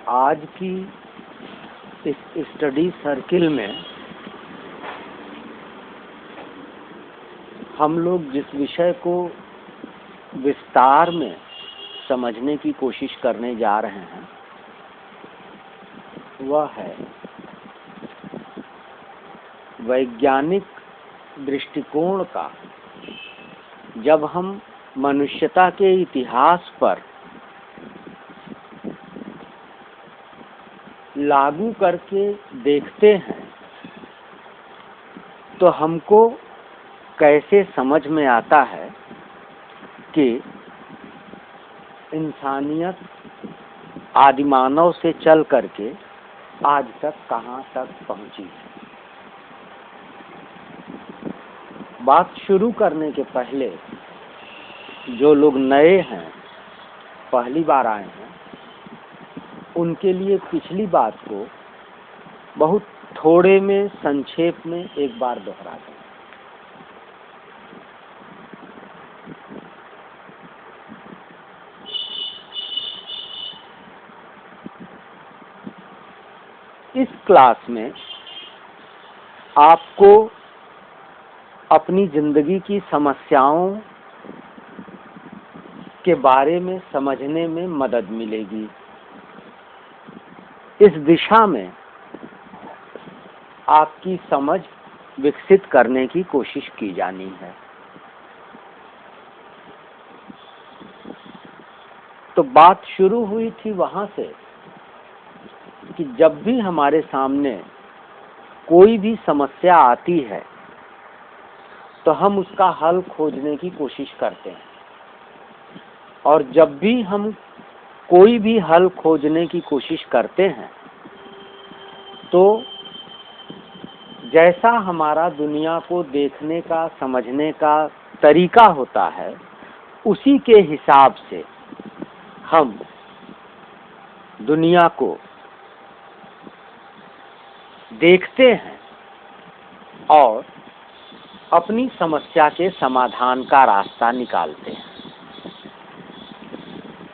आज की इस स्टडी सर्किल में हम लोग जिस विषय को विस्तार में समझने की कोशिश करने जा रहे हैं वह है वैज्ञानिक दृष्टिकोण का जब हम मनुष्यता के इतिहास पर लागू करके देखते हैं तो हमको कैसे समझ में आता है कि इंसानियत आदिमानव से चल करके आज तक कहाँ तक पहुँची है। बात शुरू करने के पहले जो लोग नए हैं, पहली बार आए हैं, उनके लिए पिछली बात को बहुत थोड़े में संक्षेप में एक बार दोहरा दें। इस क्लास में आपको अपनी जिंदगी की समस्याओं के बारे में समझने में मदद मिलेगी। इस दिशा में आपकी समझ विकसित करने की कोशिश की जानी है। तो बात शुरू हुई थी वहां से कि जब भी हमारे सामने कोई भी समस्या आती है तो हम उसका हल खोजने की कोशिश करते हैं, और जब भी हम कोई भी हल खोजने की कोशिश करते हैं तो जैसा हमारा दुनिया को देखने का समझने का तरीका होता है उसी के हिसाब से हम दुनिया को देखते हैं और अपनी समस्या के समाधान का रास्ता निकालते हैं।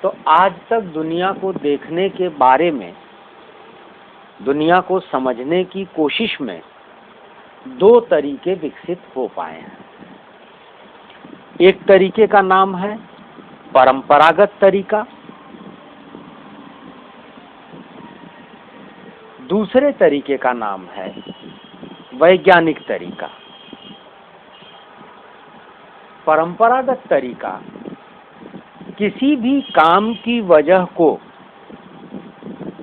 तो आज तक दुनिया को देखने के बारे में, दुनिया को समझने की कोशिश में दो तरीके विकसित हो पाए हैं। एक तरीके का नाम है परंपरागत तरीका, दूसरे तरीके का नाम है वैज्ञानिक तरीका। परंपरागत तरीका किसी भी काम की वजह को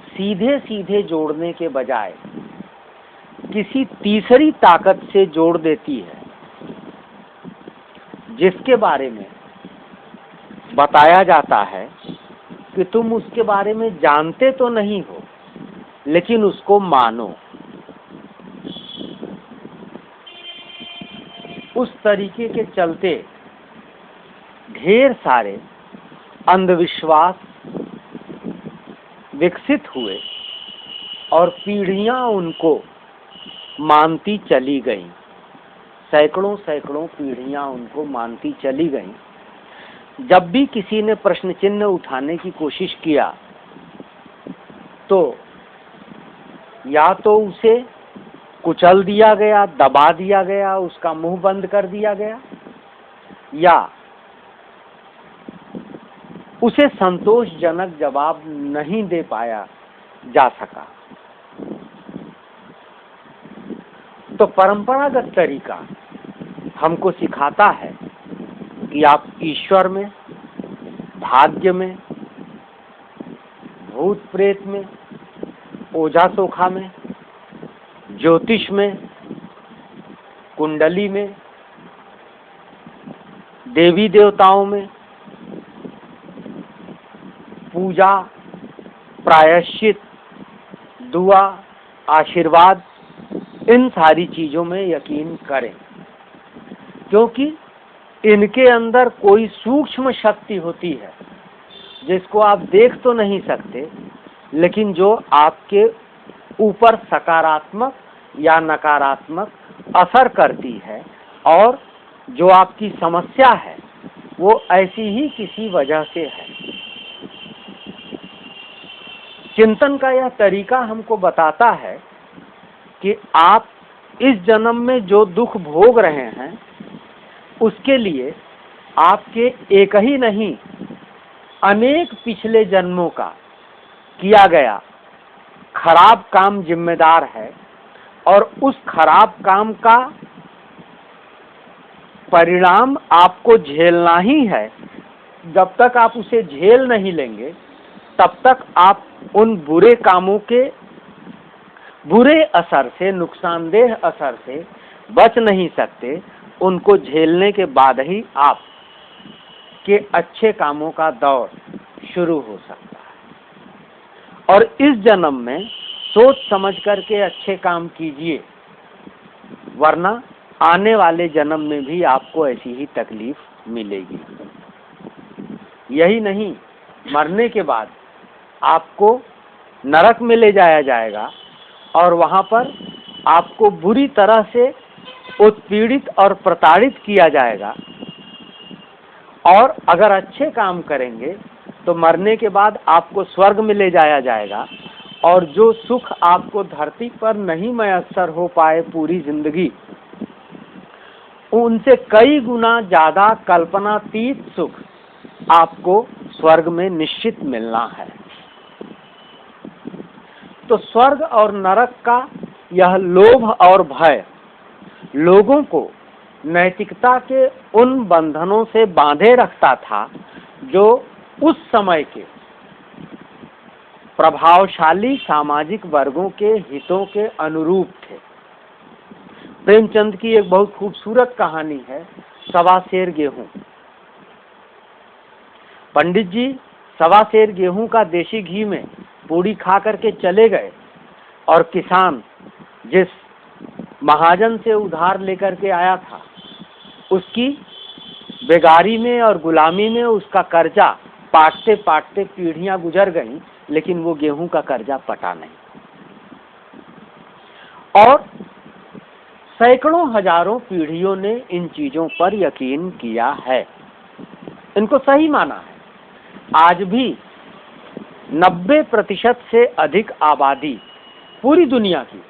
सीधे सीधे जोड़ने के बजाय किसी तीसरी ताकत से जोड़ देती है, जिसके बारे में बताया जाता है कि तुम उसके बारे में जानते तो नहीं हो लेकिन उसको मानो। उस तरीके के चलते ढेर सारे अंधविश्वास विकसित हुए और पीढ़ियां उनको मानती चली गईं। सैकड़ों सैकड़ों पीढ़ियां उनको मानती चली गईं। जब भी किसी ने प्रश्न चिन्ह उठाने की कोशिश किया तो या तो उसे कुचल दिया गया, दबा दिया गया, उसका मुंह बंद कर दिया गया, या उसे संतोषजनक जवाब नहीं दे पाया जा सका। तो परंपरागत तरीका हमको सिखाता है कि आप ईश्वर में, भाग्य में, भूत प्रेत में, ओझा सोखा में, ज्योतिष में, कुंडली में, देवी देवताओं में, पूजा, प्रायश्चित, दुआ, आशीर्वाद, इन सारी चीजों में यकीन करें, क्योंकि इनके अंदर कोई सूक्ष्म शक्ति होती है जिसको आप देख तो नहीं सकते, लेकिन जो आपके ऊपर सकारात्मक या नकारात्मक असर करती है, और जो आपकी समस्या है वो ऐसी ही किसी वजह से है। चिंतन का यह तरीका हमको बताता है कि आप इस जन्म में जो दुख भोग रहे हैं उसके लिए आपके एक ही नहीं अनेक पिछले जन्मों का किया गया खराब काम जिम्मेदार है, और उस खराब काम का परिणाम आपको झेलना ही है। जब तक आप उसे झेल नहीं लेंगे तब तक आप उन बुरे कामों के बुरे असर से, नुकसानदेह असर से बच नहीं सकते। उनको झेलने के बाद ही आप के अच्छे कामों का दौर शुरू हो सकता है। और इस जन्म में सोच समझ करके अच्छे काम कीजिए, वरना आने वाले जन्म में भी आपको ऐसी ही तकलीफ मिलेगी। यही नहीं, मरने के बाद आपको नरक में ले जाया जाएगा और वहां पर आपको बुरी तरह से उत्पीड़ित और प्रताड़ित किया जाएगा। और अगर अच्छे काम करेंगे तो मरने के बाद आपको स्वर्ग में ले जाया जाएगा, और जो सुख आपको धरती पर नहीं मयस्सर हो पाए पूरी जिंदगी, उनसे कई गुना ज्यादा कल्पनातीत सुख आपको स्वर्ग में निश्चित मिलना है। तो स्वर्ग और नरक का यह लोभ और भय लोगों को नैतिकता के उन बंधनों से बांधे रखता था जो उस समय के प्रभावशाली सामाजिक वर्गों के हितों के अनुरूप थे। प्रेमचंद की एक बहुत खूबसूरत कहानी है, सवा सेर गेहूं। पंडित जी सवा सेर गेहूं का देसी घी में पूड़ी खा करके चले गए, और किसान जिस महाजन से उधार लेकर के आया था उसकी बेगारी में और गुलामी में उसका कर्जा पाटते पाटते पीढ़ियां गुजर गईं, लेकिन वो गेहूं का कर्जा पटा नहीं। और सैकड़ों हजारों पीढ़ियों ने इन चीजों पर यकीन किया है, इनको सही माना है। आज भी 90% से अधिक आबादी पूरी दुनिया की,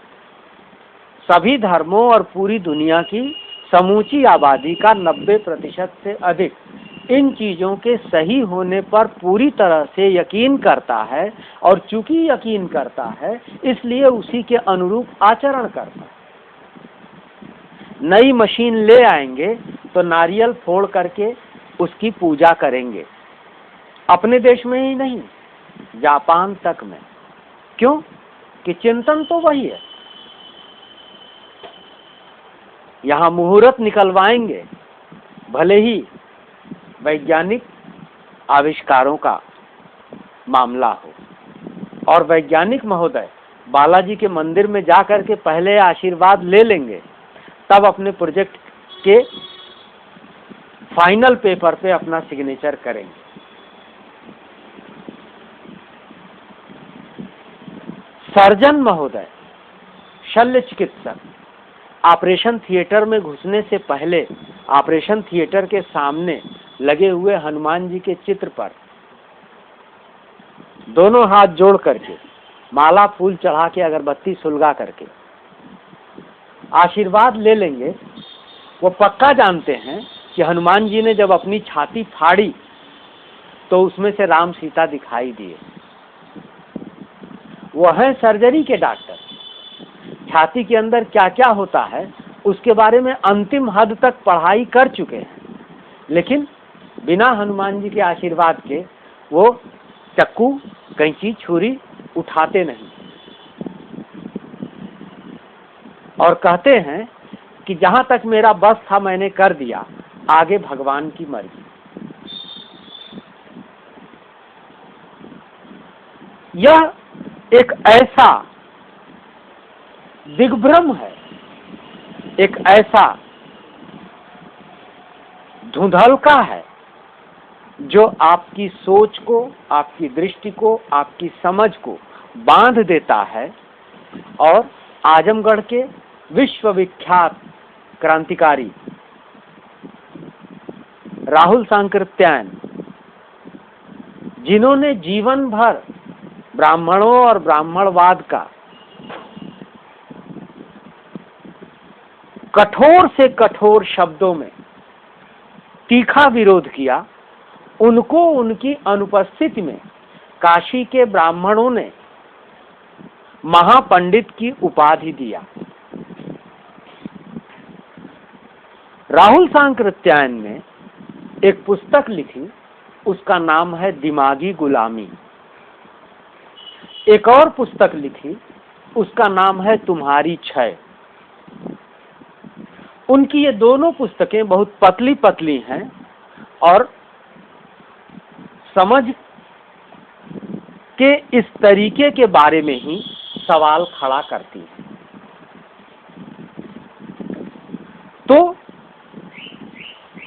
सभी धर्मों और पूरी दुनिया की समूची आबादी का 90% से अधिक इन चीजों के सही होने पर पूरी तरह से यकीन करता है, और चूंकि यकीन करता है इसलिए उसी के अनुरूप आचरण करता है। नई मशीन ले आएंगे तो नारियल फोड़ करके उसकी पूजा करेंगे, अपने देश में ही नहीं, जापान तक में। क्यों? कि चिंतन तो वही है। यहाँ मुहूर्त निकलवाएंगे, भले ही वैज्ञानिक आविष्कारों का मामला हो, और वैज्ञानिक महोदय बालाजी के मंदिर में जाकर के पहले आशीर्वाद ले लेंगे, तब अपने प्रोजेक्ट के फाइनल पेपर पे अपना सिग्नेचर करेंगे। सर्जन महोदय, शल्य चिकित्सक, ऑपरेशन थिएटर में घुसने से पहले ऑपरेशन थिएटर के सामने लगे हुए हनुमान जी के चित्र पर दोनों हाथ जोड़ करके, माला फूल चढ़ा के, अगरबत्ती सुलगा करके आशीर्वाद ले लेंगे। वो पक्का जानते हैं कि हनुमान जी ने जब अपनी छाती फाड़ी तो उसमें से राम सीता दिखाई दिए। वो हैं सर्जरी के डॉक्टर, छाती के अंदर क्या क्या होता है उसके बारे में अंतिम हद तक पढ़ाई कर चुके हैं, लेकिन बिना हनुमान जी के आशीर्वाद के वो चक्कू, कैंची, छुरी उठाते नहीं, और कहते हैं कि जहां तक मेरा बस था मैंने कर दिया, आगे भगवान की मर्जी। यह एक ऐसा दिग्भ्रम है, एक ऐसा धुंधलका है जो आपकी सोच को, आपकी दृष्टि को, आपकी समझ को बांध देता है। और आजमगढ़ के विश्वविख्यात क्रांतिकारी राहुल सांकृत्यायन, जिन्होंने जीवन भर ब्राह्मणों और ब्राह्मणवाद का कठोर से कठोर शब्दों में तीखा विरोध किया, उनको उनकी अनुपस्थिति में काशी के ब्राह्मणों ने महापंडित की उपाधि दिया। राहुल सांकृत्यायन ने एक पुस्तक लिखी, उसका नाम है दिमागी गुलामी। एक और पुस्तक लिखी, उसका नाम है तुम्हारी क्षय। उनकी ये दोनों पुस्तकें बहुत पतली पतली हैं और समझ के इस तरीके के बारे में ही सवाल खड़ा करती हैं। तो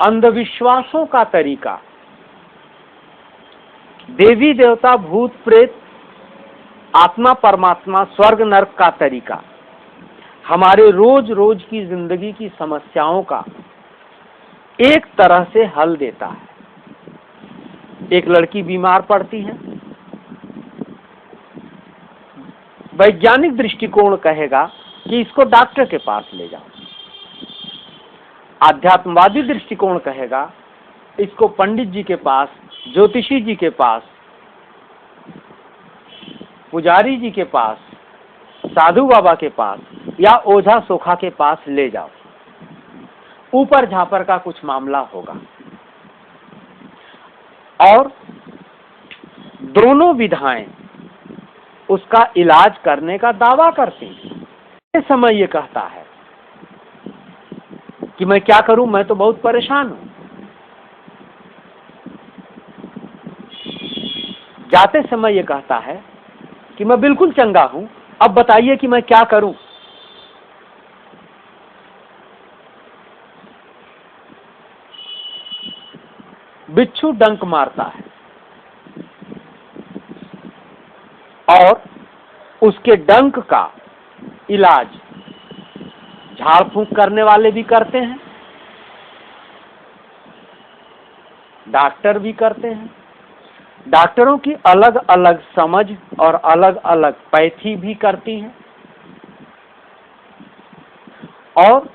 अंधविश्वासों का तरीका, देवी देवता भूत प्रेत आत्मा परमात्मा स्वर्ग नरक का तरीका हमारे रोज रोज की जिंदगी की समस्याओं का एक तरह से हल देता है। एक लड़की बीमार पड़ती है, वैज्ञानिक दृष्टिकोण कहेगा कि इसको डॉक्टर के पास ले जाओ। आध्यात्मवादी दृष्टिकोण कहेगा इसको पंडित जी के पास, ज्योतिषी जी के पास, पुजारी जी के पास, साधु बाबा के पास या ओझा सोखा के पास ले जाओ, ऊपर झापर का कुछ मामला होगा। और दोनों विधाएं उसका इलाज करने का दावा करती हैं। इस समय ये कहता है कि मैं क्या करूं, मैं तो बहुत परेशान हूं। जाते समय ये कहता है कि मैं बिल्कुल चंगा हूं, अब बताइए कि मैं क्या करूं। बिच्छू डंक मारता है और उसके डंक का इलाज झाड़ फूंक करने वाले भी करते हैं, डॉक्टर भी करते हैं। डॉक्टरों की अलग अलग समझ और अलग अलग पैथी भी करती हैं। और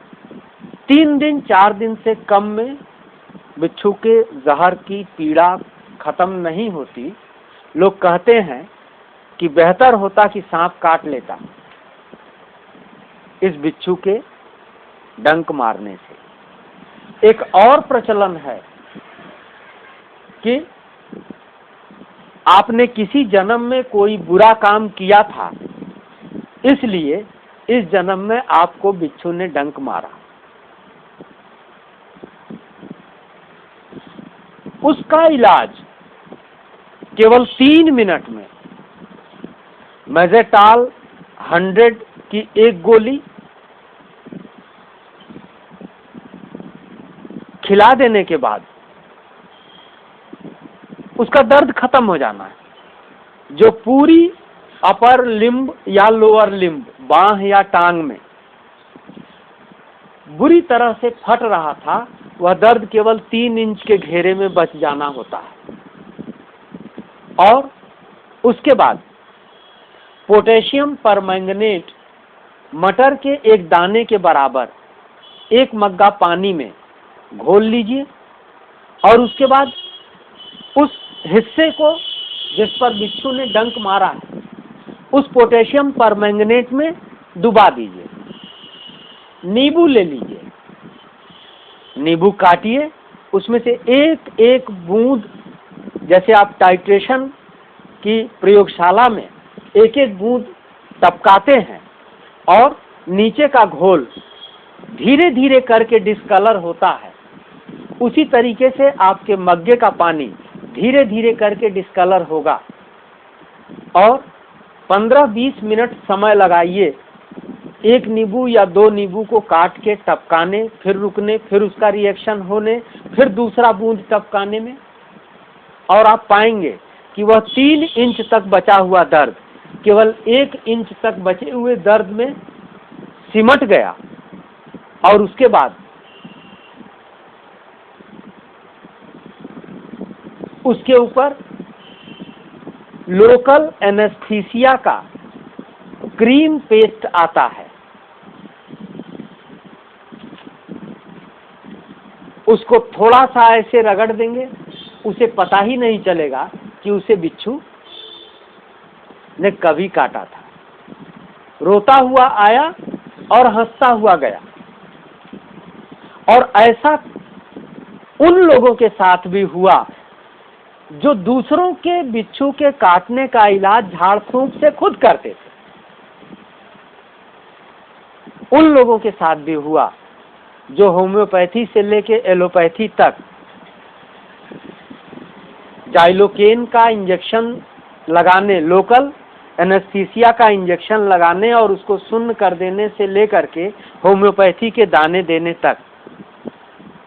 3 दिन 4 दिन से कम में बिच्छू के जहर की पीड़ा खत्म नहीं होती। लोग कहते हैं कि बेहतर होता कि सांप काट लेता इस बिच्छू के डंक मारने से। एक और प्रचलन है कि आपने किसी जन्म में कोई बुरा काम किया था, इसलिए इस जन्म में आपको बिच्छू ने डंक मारा। उसका इलाज केवल 3 मिनट में मेजेटाल 100 की एक गोली खिला देने के बाद उसका दर्द खत्म हो जाना है। जो पूरी अपर लिम्ब या लोअर लिम्ब, बांह या टांग में बुरी तरह से फट रहा था, वह दर्द केवल 3 इंच के घेरे में बच जाना होता है। और उसके बाद पोटेशियम परमैंगनेट मटर के एक दाने के बराबर 1 मग्गा पानी में घोल लीजिए और उसके बाद उस हिस्से को जिस पर बिच्छू ने डंक मारा है उस पोटेशियम परमैंगनेट में डुबा दीजिए। नींबू ले लीजिए, नींबू काटिए, उसमें से एक एक बूंद, जैसे आप टाइट्रेशन की प्रयोगशाला में एक एक बूंद टपकाते हैं और नीचे का घोल धीरे धीरे करके डिस्कलर होता है, उसी तरीके से आपके मग्गे का पानी धीरे धीरे करके डिस्कलर होगा। और 15-20 मिनट समय लगाइए, 1 नींबू या 2 नींबू को काट के टपकाने, फिर रुकने, फिर उसका रिएक्शन होने, फिर दूसरा बूंद टपकाने में, और आप पाएंगे कि वह 3 इंच तक बचा हुआ दर्द केवल 1 इंच तक बचे हुए दर्द में सिमट गया। और उसके बाद उसके ऊपर लोकल एनेस्थीसिया का क्रीम पेस्ट आता है, उसको थोड़ा सा ऐसे रगड़ देंगे, उसे पता ही नहीं चलेगा कि उसे बिच्छू ने कभी काटा था। रोता हुआ आया और हंसता हुआ गया। और ऐसा उन लोगों के साथ भी हुआ जो दूसरों के बिच्छू के काटने का इलाज झाड़ फूंक से खुद करते थे। उन लोगों के साथ भी हुआ जो होम्योपैथी से लेके एलोपैथी तक जाइलोकेन का इंजेक्शन लगाने, लोकल एनेस्थीसिया का इंजेक्शन लगाने और उसको सुन्न कर देने से लेकर के होम्योपैथी के दाने देने तक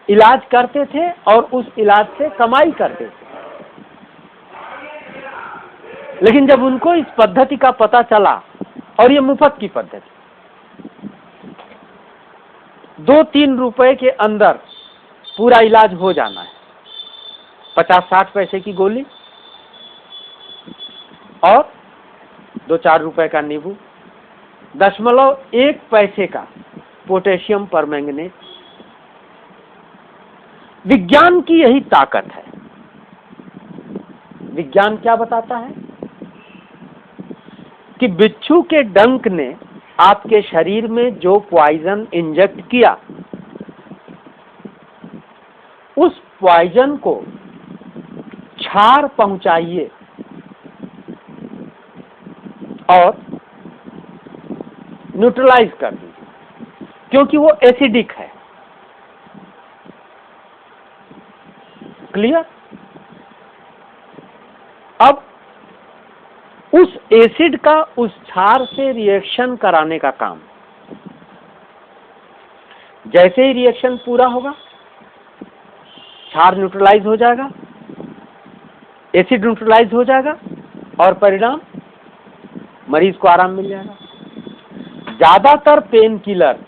इलाज करते थे और उस इलाज से कमाई करते थे। लेकिन जब उनको इस पद्धति का पता चला, और ये मुफ्त की पद्धति, 2-3 रुपए के अंदर पूरा इलाज हो जाना है, 50-60 पैसे की गोली और 2-4 रुपए का नींबू, 0.1 पैसे का पोटेशियम परमैंगनेट। विज्ञान की यही ताकत है। विज्ञान क्या बताता है कि बिच्छू के डंक ने आपके शरीर में जो पॉइजन इंजेक्ट किया, उस पॉइजन को क्षार पहुंचाइए और न्यूट्रलाइज कर दीजिए, क्योंकि वो एसिडिक है। क्लियर? अब उस एसिड का उस क्षार से रिएक्शन कराने का काम, जैसे ही रिएक्शन पूरा होगा क्षार न्यूट्रलाइज हो जाएगा, एसिड न्यूट्रलाइज हो जाएगा और परिणाम मरीज को आराम मिल जाएगा। ज्यादातर पेन किलर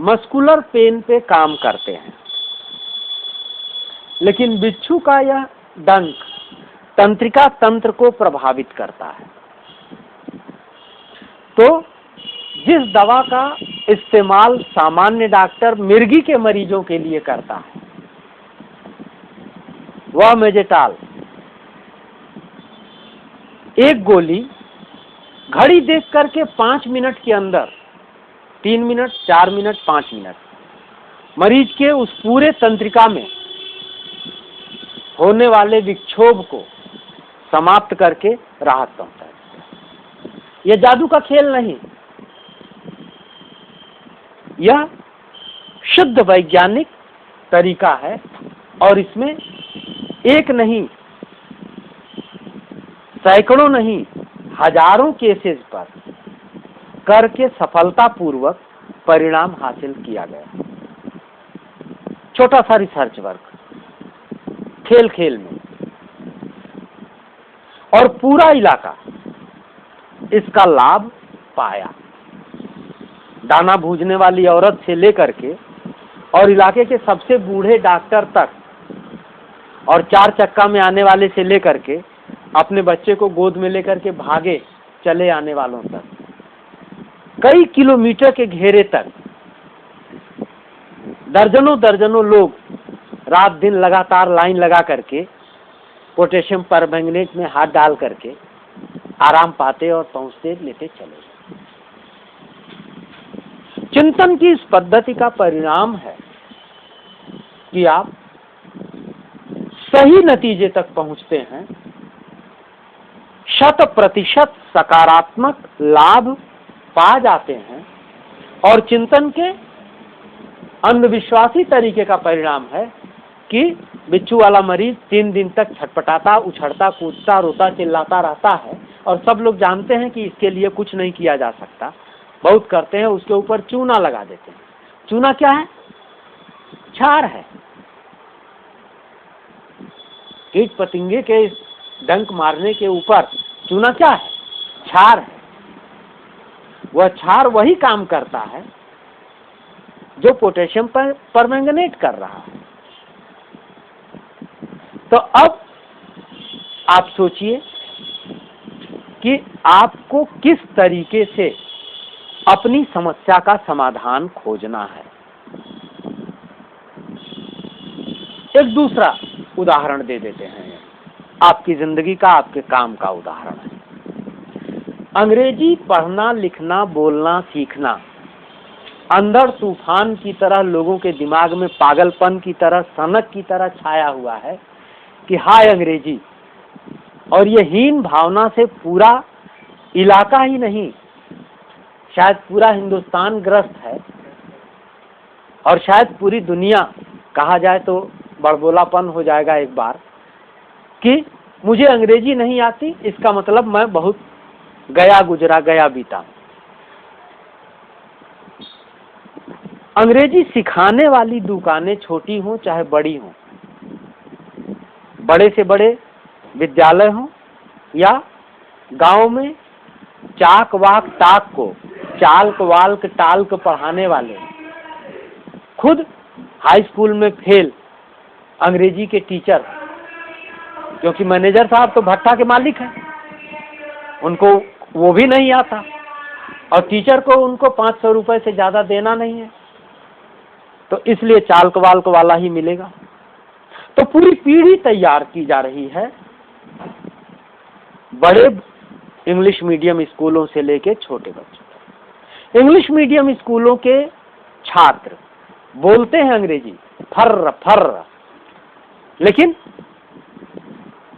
मस्कुलर पेन पे काम करते हैं, लेकिन बिच्छू का यह डंक तंत्रिका तंत्र को प्रभावित करता है। तो जिस दवा का इस्तेमाल सामान्य डॉक्टर मिर्गी के मरीजों के लिए करता है, वह मेजेटाल, एक गोली घड़ी देख करके 5 मिनट के अंदर, 3 मिनट, 4 मिनट, 5 मिनट, मरीज के उस पूरे तंत्रिका में होने वाले विक्षोभ को समाप्त करके राहत पहुंचाए। यह जादू का खेल नहीं, यह शुद्ध वैज्ञानिक तरीका है और इसमें एक नहीं, सैकड़ों नहीं, हजारों केसेस पर करके सफलतापूर्वक परिणाम हासिल किया गया। छोटा सा रिसर्च वर्क खेल खेल में, और पूरा इलाका इसका लाभ पाया। दाना भूजने वाली औरत से लेकर के और इलाके के सबसे बूढ़े डॉक्टर तक, और 4 चक्का में आने वाले से लेकर के अपने बच्चे को गोद में लेकर के भागे चले आने वालों तक, कई किलोमीटर के घेरे तक दर्जनों दर्जनों लोग रात दिन लगातार लाइन लगा करके पोटेशियम परमैंगनेट में हाथ डाल करके आराम पाते और पहुंचते, लेते चले। चिंतन की इस पद्धति का परिणाम है कि आप सही नतीजे तक पहुंचते हैं, 100% सकारात्मक लाभ पा जाते हैं, और चिंतन के अंधविश्वासी तरीके का परिणाम है कि बिच्छू वाला मरीज 3 दिन तक छटपटाता, उछड़ता, कूदता, रोता, चिल्लाता रहता है, और सब लोग जानते हैं कि इसके लिए कुछ नहीं किया जा सकता। बहुत करते हैं, उसके ऊपर चूना लगा देते हैं। चूना क्या है? क्षार है। कीट पतंगे के डंक मारने के ऊपर चूना क्या है? क्षार है। वह क्षार वही काम करता है जो पोटेशियम परमैंगनेट कर रहा है। तो अब आप सोचिए कि आपको किस तरीके से अपनी समस्या का समाधान खोजना है। एक दूसरा उदाहरण दे देते हैं, आपकी जिंदगी का, आपके काम का उदाहरण है। अंग्रेजी पढ़ना, लिखना, बोलना, सीखना अंदर तूफान की तरह लोगों के दिमाग में पागलपन की तरह, सनक की तरह छाया हुआ है कि हाय अंग्रेजी, और ये हीन भावना से पूरा इलाका ही नहीं, शायद पूरा हिंदुस्तान ग्रस्त है, और शायद पूरी दुनिया, कहा जाए तो बड़बोलापन हो जाएगा एक बार कि मुझे अंग्रेजी नहीं आती, इसका मतलब मैं बहुत गया गुजरा, गया बीता। अंग्रेजी सिखाने वाली दुकानें छोटी हों चाहे बड़ी हों, बड़े से बड़े विद्यालय हों या गांव में चाक वाक टाक को, चाल्क वाल्क टाल्क पढ़ाने वाले, खुद हाई स्कूल में फेल अंग्रेजी के टीचर, क्योंकि मैनेजर साहब तो भट्टा के मालिक हैं, उनको वो भी नहीं आता, और टीचर को उनको 500 रुपए से ज्यादा देना नहीं है, तो इसलिए चाल्क वाल्क वाला ही मिलेगा। तो पूरी पीढ़ी तैयार की जा रही है, बड़े इंग्लिश मीडियम स्कूलों से लेके छोटे बच्चों। इंग्लिश मीडियम स्कूलों के छात्र बोलते हैं अंग्रेजी फर्र फर्र, लेकिन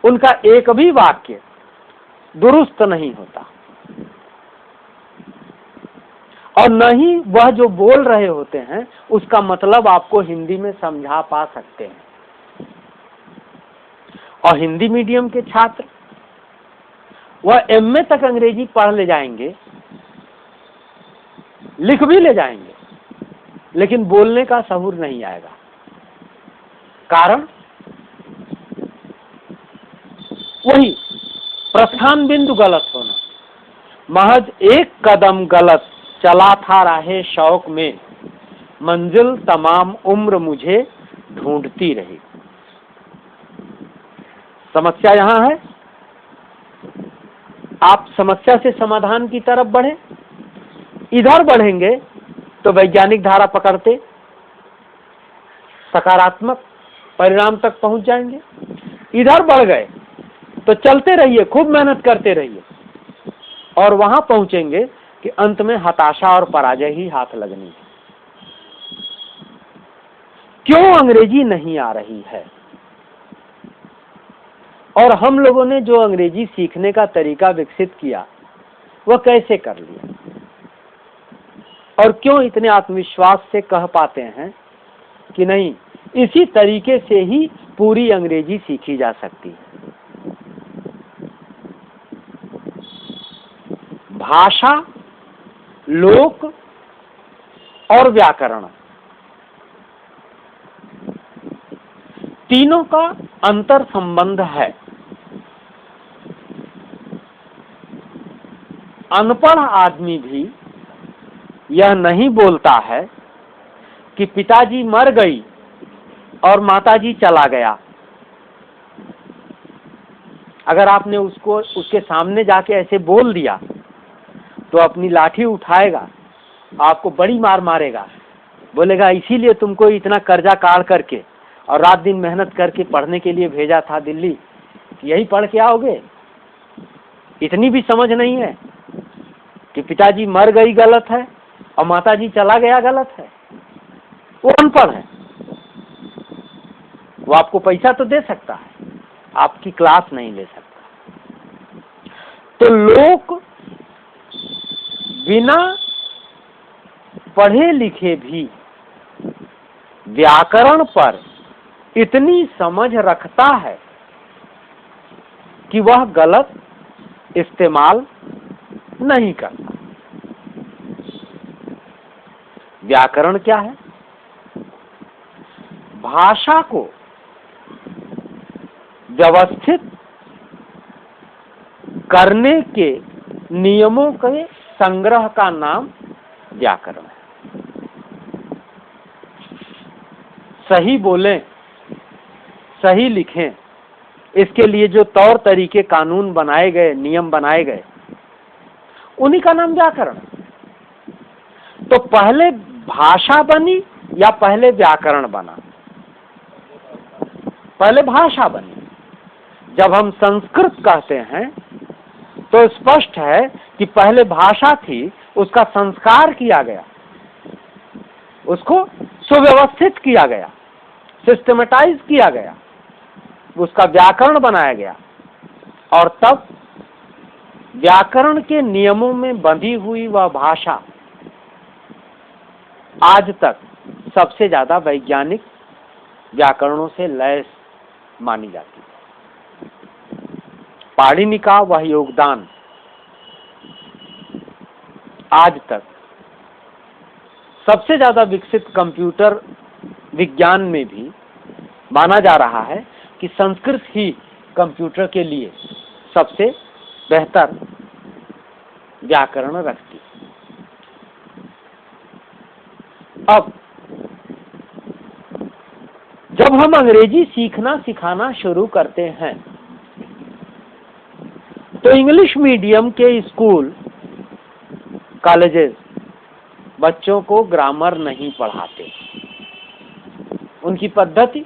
उनका एक भी वाक्य दुरुस्त नहीं होता, और न ही वह जो बोल रहे होते हैं उसका मतलब आपको हिंदी में समझा पा सकते हैं। और हिंदी मीडियम के छात्र वह एमए तक अंग्रेजी पढ़ ले जाएंगे, लिख भी ले जाएंगे, लेकिन बोलने का सहूर नहीं आएगा। कारण वही प्रस्थान बिंदु गलत होना, महज एक कदम गलत चला था राहे शौक में, मंजिल तमाम उम्र मुझे ढूंढती रही। समस्या यहां है, आप समस्या से समाधान की तरफ बढ़े, इधर बढ़ेंगे तो वैज्ञानिक धारा पकड़ते सकारात्मक परिणाम तक पहुंच जाएंगे, इधर बढ़ गए तो चलते रहिए, खूब मेहनत करते रहिए, और वहां पहुंचेंगे कि अंत में हताशा और पराजय ही हाथ लगनी है। क्यों अंग्रेजी नहीं आ रही है, और हम लोगों ने जो अंग्रेजी सीखने का तरीका विकसित किया वह कैसे कर लिया, और क्यों इतने आत्मविश्वास से कह पाते हैं कि नहीं, इसी तरीके से ही पूरी अंग्रेजी सीखी जा सकती है। भाषा, लोक और व्याकरण, तीनों का अंतर संबंध है। अनपढ़ आदमी भी यह नहीं बोलता है कि पिताजी मर गई और माताजी चला गया। अगर आपने उसको उसके सामने जाके ऐसे बोल दिया तो अपनी लाठी उठाएगा, आपको बड़ी मार मारेगा, बोलेगा इसीलिए तुमको इतना कर्जा काढ़ करके और रात दिन मेहनत करके पढ़ने के लिए भेजा था दिल्ली, यही पढ़ के आओगे। इतनी भी समझ नहीं है कि पिताजी मर गई गलत है और माताजी चला गया गलत है। वो अनपढ़ है, वो आपको पैसा तो दे सकता है, आपकी क्लास नहीं ले सकता। तो लोग बिना पढ़े लिखे भी व्याकरण पर इतनी समझ रखता है कि वह गलत इस्तेमाल नहीं करता। व्याकरण क्या है? भाषा को व्यवस्थित करने के नियमों के संग्रह का नाम व्याकरण है। सही बोलें, सही लिखें, इसके लिए जो तौर तरीके, कानून बनाए गए, नियम बनाए गए, उन्हीं का नाम व्याकरण। तो पहले भाषा बनी या पहले व्याकरण बना? पहले भाषा बनी। जब हम संस्कृत कहते हैं तो स्पष्ट है कि पहले भाषा थी, उसका संस्कार किया गया, उसको सुव्यवस्थित किया गया, सिस्टमेटाइज किया गया, उसका व्याकरण बनाया गया, और तब व्याकरण के नियमों में बंधी हुई वह भाषा आज तक सबसे ज्यादा वैज्ञानिक व्याकरणों से लैस मानी जाती है। पाणिनि का वह योगदान आज तक सबसे ज्यादा विकसित कंप्यूटर विज्ञान में भी माना जा रहा है कि संस्कृत ही कंप्यूटर के लिए सबसे बेहतर व्याकरण रखती है। अब जब हम अंग्रेजी सीखना सिखाना शुरू करते हैं तो इंग्लिश मीडियम के स्कूल, कॉलेजेस बच्चों को ग्रामर नहीं पढ़ाते। उनकी पद्धति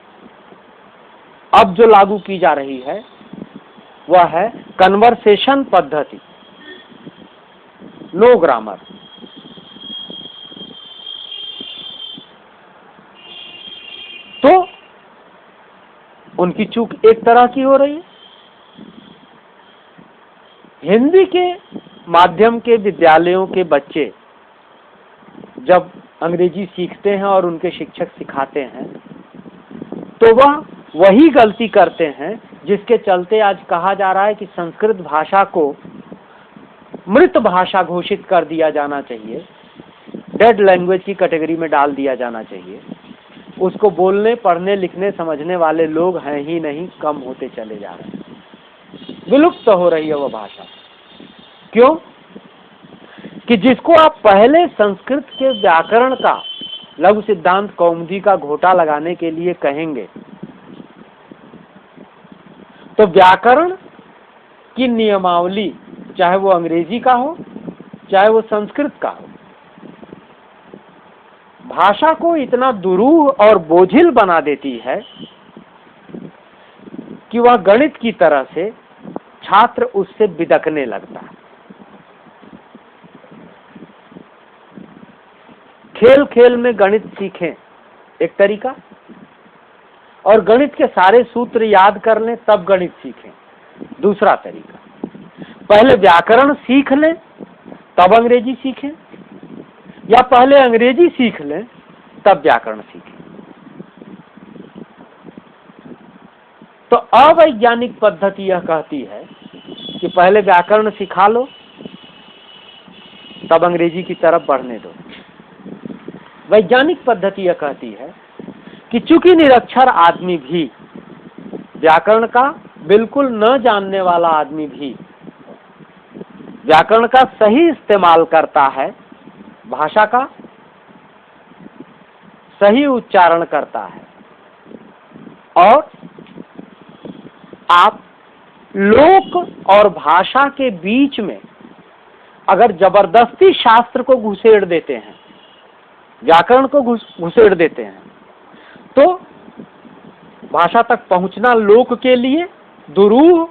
अब जो लागू की जा रही है वह है कन्वर्सेशन पद्धति, नो ग्रामर। तो उनकी चूक एक तरह की हो रही है। हिंदी के माध्यम के विद्यालयों के बच्चे जब अंग्रेजी सीखते हैं और उनके शिक्षक सिखाते हैं तो वह वही गलती करते हैं जिसके चलते आज कहा जा रहा है कि संस्कृत भाषा को मृत भाषा घोषित कर दिया जाना चाहिए, डेड लैंग्वेज की कैटेगरी में डाल दिया जाना चाहिए। उसको बोलने, पढ़ने, लिखने, समझने वाले लोग हैं ही नहीं, कम होते चले जा रहे हैं, विलुप्त हो रही है वह भाषा। क्यों? कि जिसको आप पहले संस्कृत के व्याकरण का, लघु सिद्धांत कौमुदी का घोटा लगाने के लिए कहेंगे तो व्याकरण की नियमावली, चाहे वो अंग्रेजी का हो चाहे वो संस्कृत का हो, भाषा को इतना दुरूह और बोझिल बना देती है कि वह गणित की तरह से छात्र उससे बिदकने लगता है। खेल खेल में गणित सीखें एक तरीका, और गणित के सारे सूत्र याद कर लें तब गणित सीखें दूसरा तरीका। पहले व्याकरण सीख लें तब अंग्रेजी सीखें, या पहले अंग्रेजी सीख लें तब व्याकरण सीखें। तो अवैज्ञानिक पद्धति यह कहती है कि पहले व्याकरण सिखा लो तब अंग्रेजी की तरफ बढ़ने दो। वैज्ञानिक पद्धति यह कहती है कि चूंकि निरक्षर आदमी भी, व्याकरण का बिल्कुल न जानने वाला आदमी भी व्याकरण का सही इस्तेमाल करता है, भाषा का सही उच्चारण करता है, और आप लोक और भाषा के बीच में अगर जबरदस्ती शास्त्र को घुसेड़ देते हैं, व्याकरण को घुसेड़ देते हैं, तो भाषा तक पहुंचना लोक के लिए दुरूह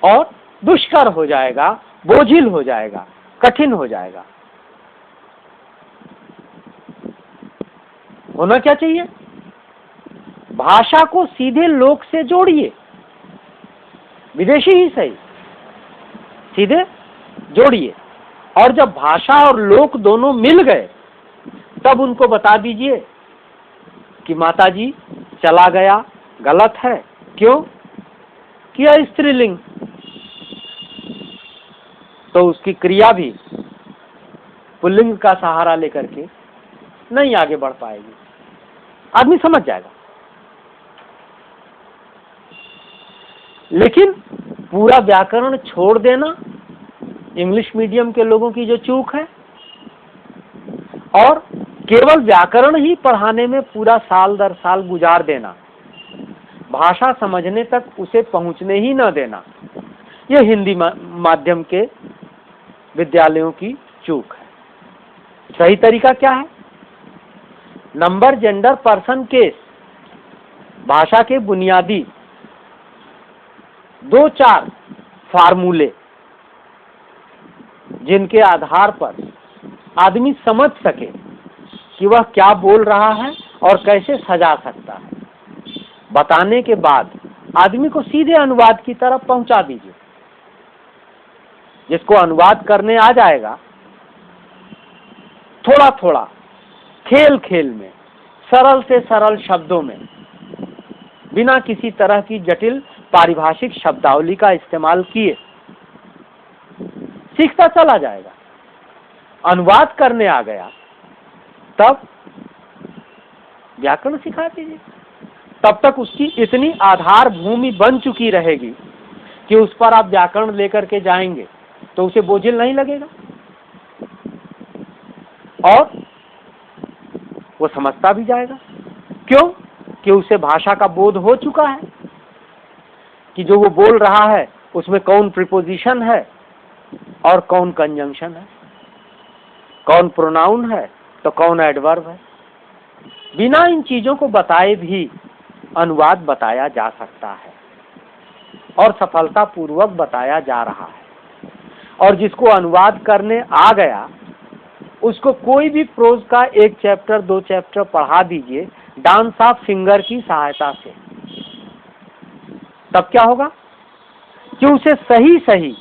और दुष्कर हो जाएगा, बोझिल हो जाएगा, कठिन हो जाएगा। होना क्या चाहिए? भाषा को सीधे लोक से जोड़िए, विदेशी ही सही, सीधे जोड़िए, और जब भाषा और लोक दोनों मिल गए तब उनको बता दीजिए कि माताजी चला गया गलत है। क्यों? किया स्त्रीलिंग, तो उसकी क्रिया भी पुल्लिंग का सहारा लेकर के नहीं आगे बढ़ पाएगी, आदमी समझ जाएगा। लेकिन पूरा व्याकरण छोड़ देना इंग्लिश मीडियम के लोगों की जो चूक है, और केवल व्याकरण ही पढ़ाने में पूरा साल दर साल गुजार देना, भाषा समझने तक उसे पहुंचने ही न देना, यह हिंदी माध्यम के विद्यालयों की चूक है। सही तरीका क्या है? नंबर, जेंडर, पर्सन, केस, भाषा के बुनियादी 2-4 फार्मूले जिनके आधार पर आदमी समझ सके कि वह क्या बोल रहा है और कैसे सजा सकता है, बताने के बाद आदमी को सीधे अनुवाद की तरफ पहुंचा दीजिए। जिसको अनुवाद करने आ जाएगा, थोड़ा थोड़ा खेल खेल में, सरल से सरल शब्दों में, बिना किसी तरह की जटिल पारिभाषिक शब्दावली का इस्तेमाल किए सीखता चला जाएगा। अनुवाद करने आ गया तब व्याकरण सिखा दीजिए। तब तक उसकी इतनी आधार भूमि बन चुकी रहेगी कि उस पर आप व्याकरण लेकर के जाएंगे तो उसे बोझिल नहीं लगेगा और वो समझता भी जाएगा। क्यों? कि उसे भाषा का बोध हो चुका है कि जो वो बोल रहा है उसमें कौन प्रीपोजिशन है और कौन कंजंक्शन है, कौन प्रोनाउन है तो कौन एडवर्ब है। बिना इन चीजों को बताए भी अनुवाद बताया जा सकता है और सफलतापूर्वक बताया जा रहा है। और जिसको अनुवाद करने आ गया उसको कोई भी प्रोज का 1 चैप्टर 2 चैप्टर पढ़ा दीजिए डांस ऑफ फिंगर की सहायता से, तब क्या होगा कि उसे सही सही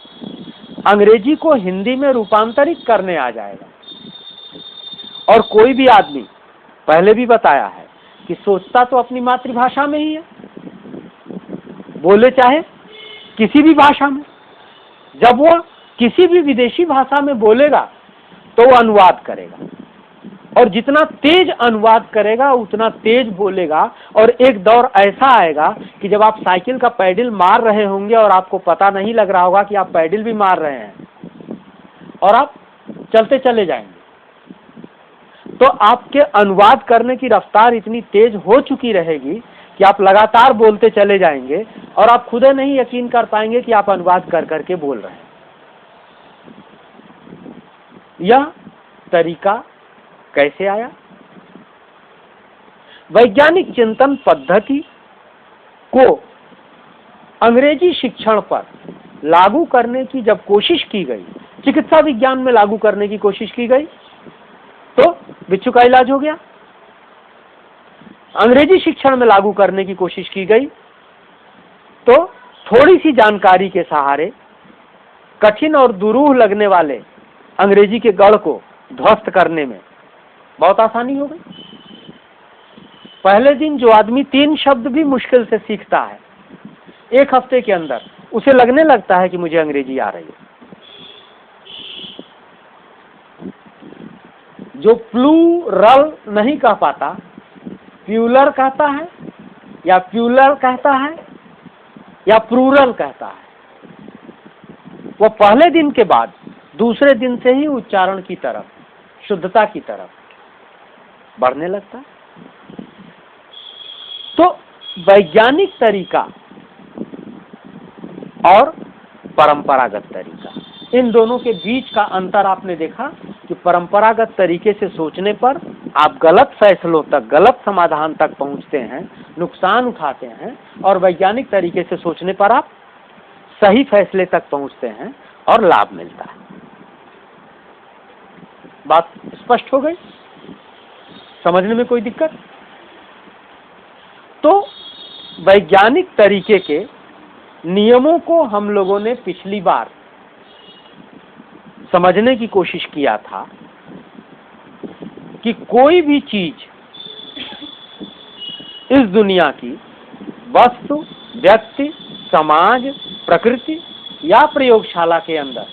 अंग्रेजी को हिंदी में रूपांतरित करने आ जाएगा। और कोई भी आदमी, पहले भी बताया है कि सोचता तो अपनी मातृभाषा में ही है, बोले चाहे किसी भी भाषा में। जब वो किसी भी विदेशी भाषा में बोलेगा तो वो अनुवाद करेगा और जितना तेज अनुवाद करेगा उतना तेज बोलेगा। और एक दौर ऐसा आएगा कि जब आप साइकिल का पैडल मार रहे होंगे और आपको पता नहीं लग रहा होगा कि आप पैडल भी मार रहे हैं और आप चलते चले जाएंगे, तो आपके अनुवाद करने की रफ्तार इतनी तेज हो चुकी रहेगी कि आप लगातार बोलते चले जाएंगे और आप खुद नहीं यकीन कर पाएंगे कि आप अनुवाद कर करके बोल रहे हैं। यह तरीका कैसे आया? वैज्ञानिक चिंतन पद्धति को अंग्रेजी शिक्षण पर लागू करने की जब कोशिश की गई, चिकित्सा विज्ञान में लागू करने की कोशिश की गई, तो बिच्छू का इलाज हो गया। अंग्रेजी शिक्षण में लागू करने की कोशिश की गई तो थोड़ी सी जानकारी के सहारे कठिन और दुरूह लगने वाले अंग्रेजी के गढ़ को ध्वस्त करने में बहुत आसानी हो गई। पहले दिन जो आदमी 3 शब्द भी मुश्किल से सीखता है, 1 हफ्ते के अंदर उसे लगने लगता है कि मुझे अंग्रेजी आ रही है। जो प्लूरल नहीं कह पाता, प्यूलर कहता है या प्यूलर कहता है या प्लूरल कहता है, वो पहले दिन के बाद दूसरे दिन से ही उच्चारण की तरफ, शुद्धता की तरफ बढ़ने लगता है। तो वैज्ञानिक तरीका और परंपरागत तरीका, इन दोनों के बीच का अंतर आपने देखा कि परंपरागत तरीके से सोचने पर आप गलत फैसलों तक, गलत समाधान तक पहुंचते हैं, नुकसान उठाते हैं, और वैज्ञानिक तरीके से सोचने पर आप सही फैसले तक पहुंचते हैं और लाभ मिलता है। बात स्पष्ट हो गई? समझने में कोई दिक्कत? तो वैज्ञानिक तरीके के नियमों को हम लोगों ने पिछली बार समझने की कोशिश किया था कि कोई भी चीज इस दुनिया की वस्तु, व्यक्ति, समाज, प्रकृति या प्रयोगशाला के अंदर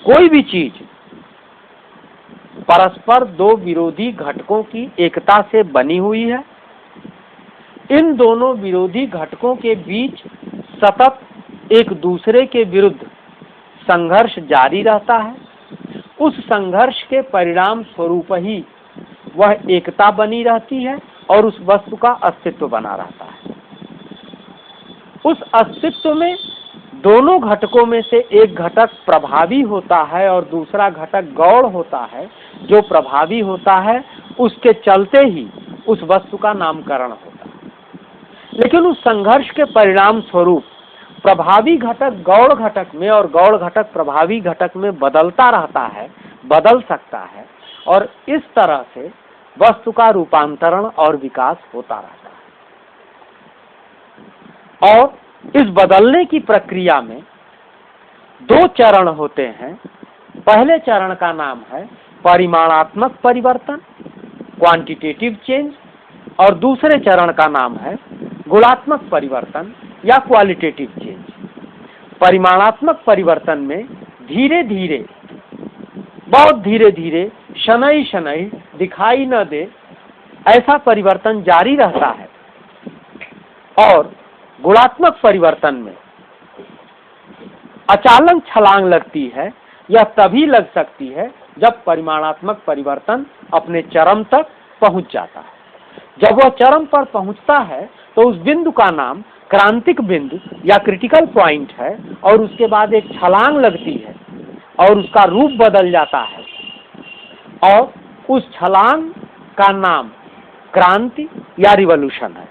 कोई भी चीज परस्पर 2 विरोधी घटकों की एकता से बनी हुई है। इन दोनों विरोधी घटकों के बीच सतत एक दूसरे के विरुद्ध संघर्ष जारी रहता है। उस संघर्ष के परिणाम स्वरूप ही वह एकता बनी रहती है और उस वस्तु का अस्तित्व बना रहता है। उस अस्तित्व में दोनों घटकों में से एक घटक प्रभावी होता है और दूसरा घटक गौण होता है। जो प्रभावी होता है उसके चलते ही उस वस्तु का नामकरण होता है। लेकिन उस संघर्ष के परिणाम स्वरूप प्रभावी घटक गौण घटक में और गौण घटक प्रभावी घटक में बदलता रहता है, बदल सकता है, और इस तरह से वस्तु का रूपांतरण और विकास होता रहता है। और इस बदलने की प्रक्रिया में दो चरण होते हैं। पहले चरण का नाम है परिमाणात्मक परिवर्तन, क्वांटिटेटिव चेंज, और दूसरे चरण का नाम है गुणात्मक परिवर्तन या क्वालिटेटिव चेंज। परिमाणात्मक परिवर्तन में धीरे धीरे, बहुत धीरे धीरे, शनैः शनैः दिखाई न दे ऐसा परिवर्तन जारी रहता है। और गुणात्मक परिवर्तन में अचानक छलांग लगती है। यह तभी लग सकती है जब परिमाणात्मक परिवर्तन अपने चरम तक पहुंच जाता है। जब वह चरम पर पहुंचता है तो उस बिंदु का नाम क्रांतिक बिंदु या क्रिटिकल पॉइंट है, और उसके बाद एक छलांग लगती है और उसका रूप बदल जाता है, और उस छलांग का नाम क्रांति या रिवॉल्यूशन है।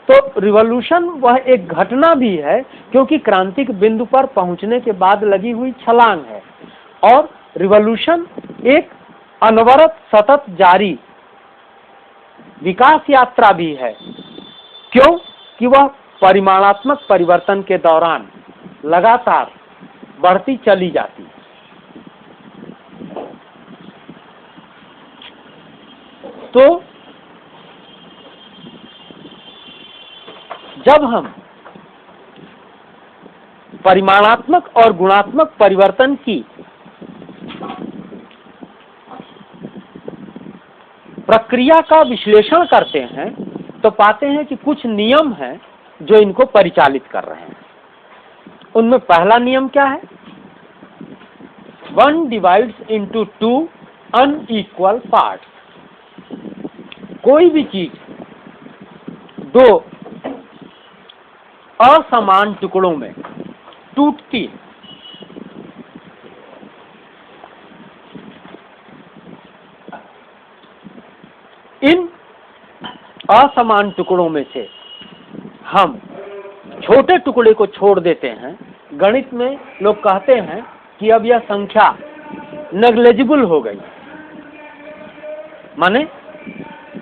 तो रिवॉल्यूशन वह एक घटना भी है, क्योंकि क्रांतिक बिंदु पर पहुंचने के बाद लगी हुई छलांग है, और रिवॉल्यूशन एक अनवरत सतत जारी विकास यात्रा भी है। क्यों? कि वह परिमाणात्मक परिवर्तन के दौरान लगातार बढ़ती चली जाती है। तो जब हम परिमाणात्मक और गुणात्मक परिवर्तन की प्रक्रिया का विश्लेषण करते हैं तो पाते हैं कि कुछ नियम हैं जो इनको परिचालित कर रहे हैं। उनमें पहला नियम क्या है? 1 divides into 2 unequal parts। कोई भी चीज दो असमान टुकड़ों में टूटती है। इन असमान टुकड़ों में से हम छोटे टुकड़े को छोड़ देते हैं। गणित में लोग कहते हैं कि अब यह संख्या नेग्लिजिबल हो गई, माने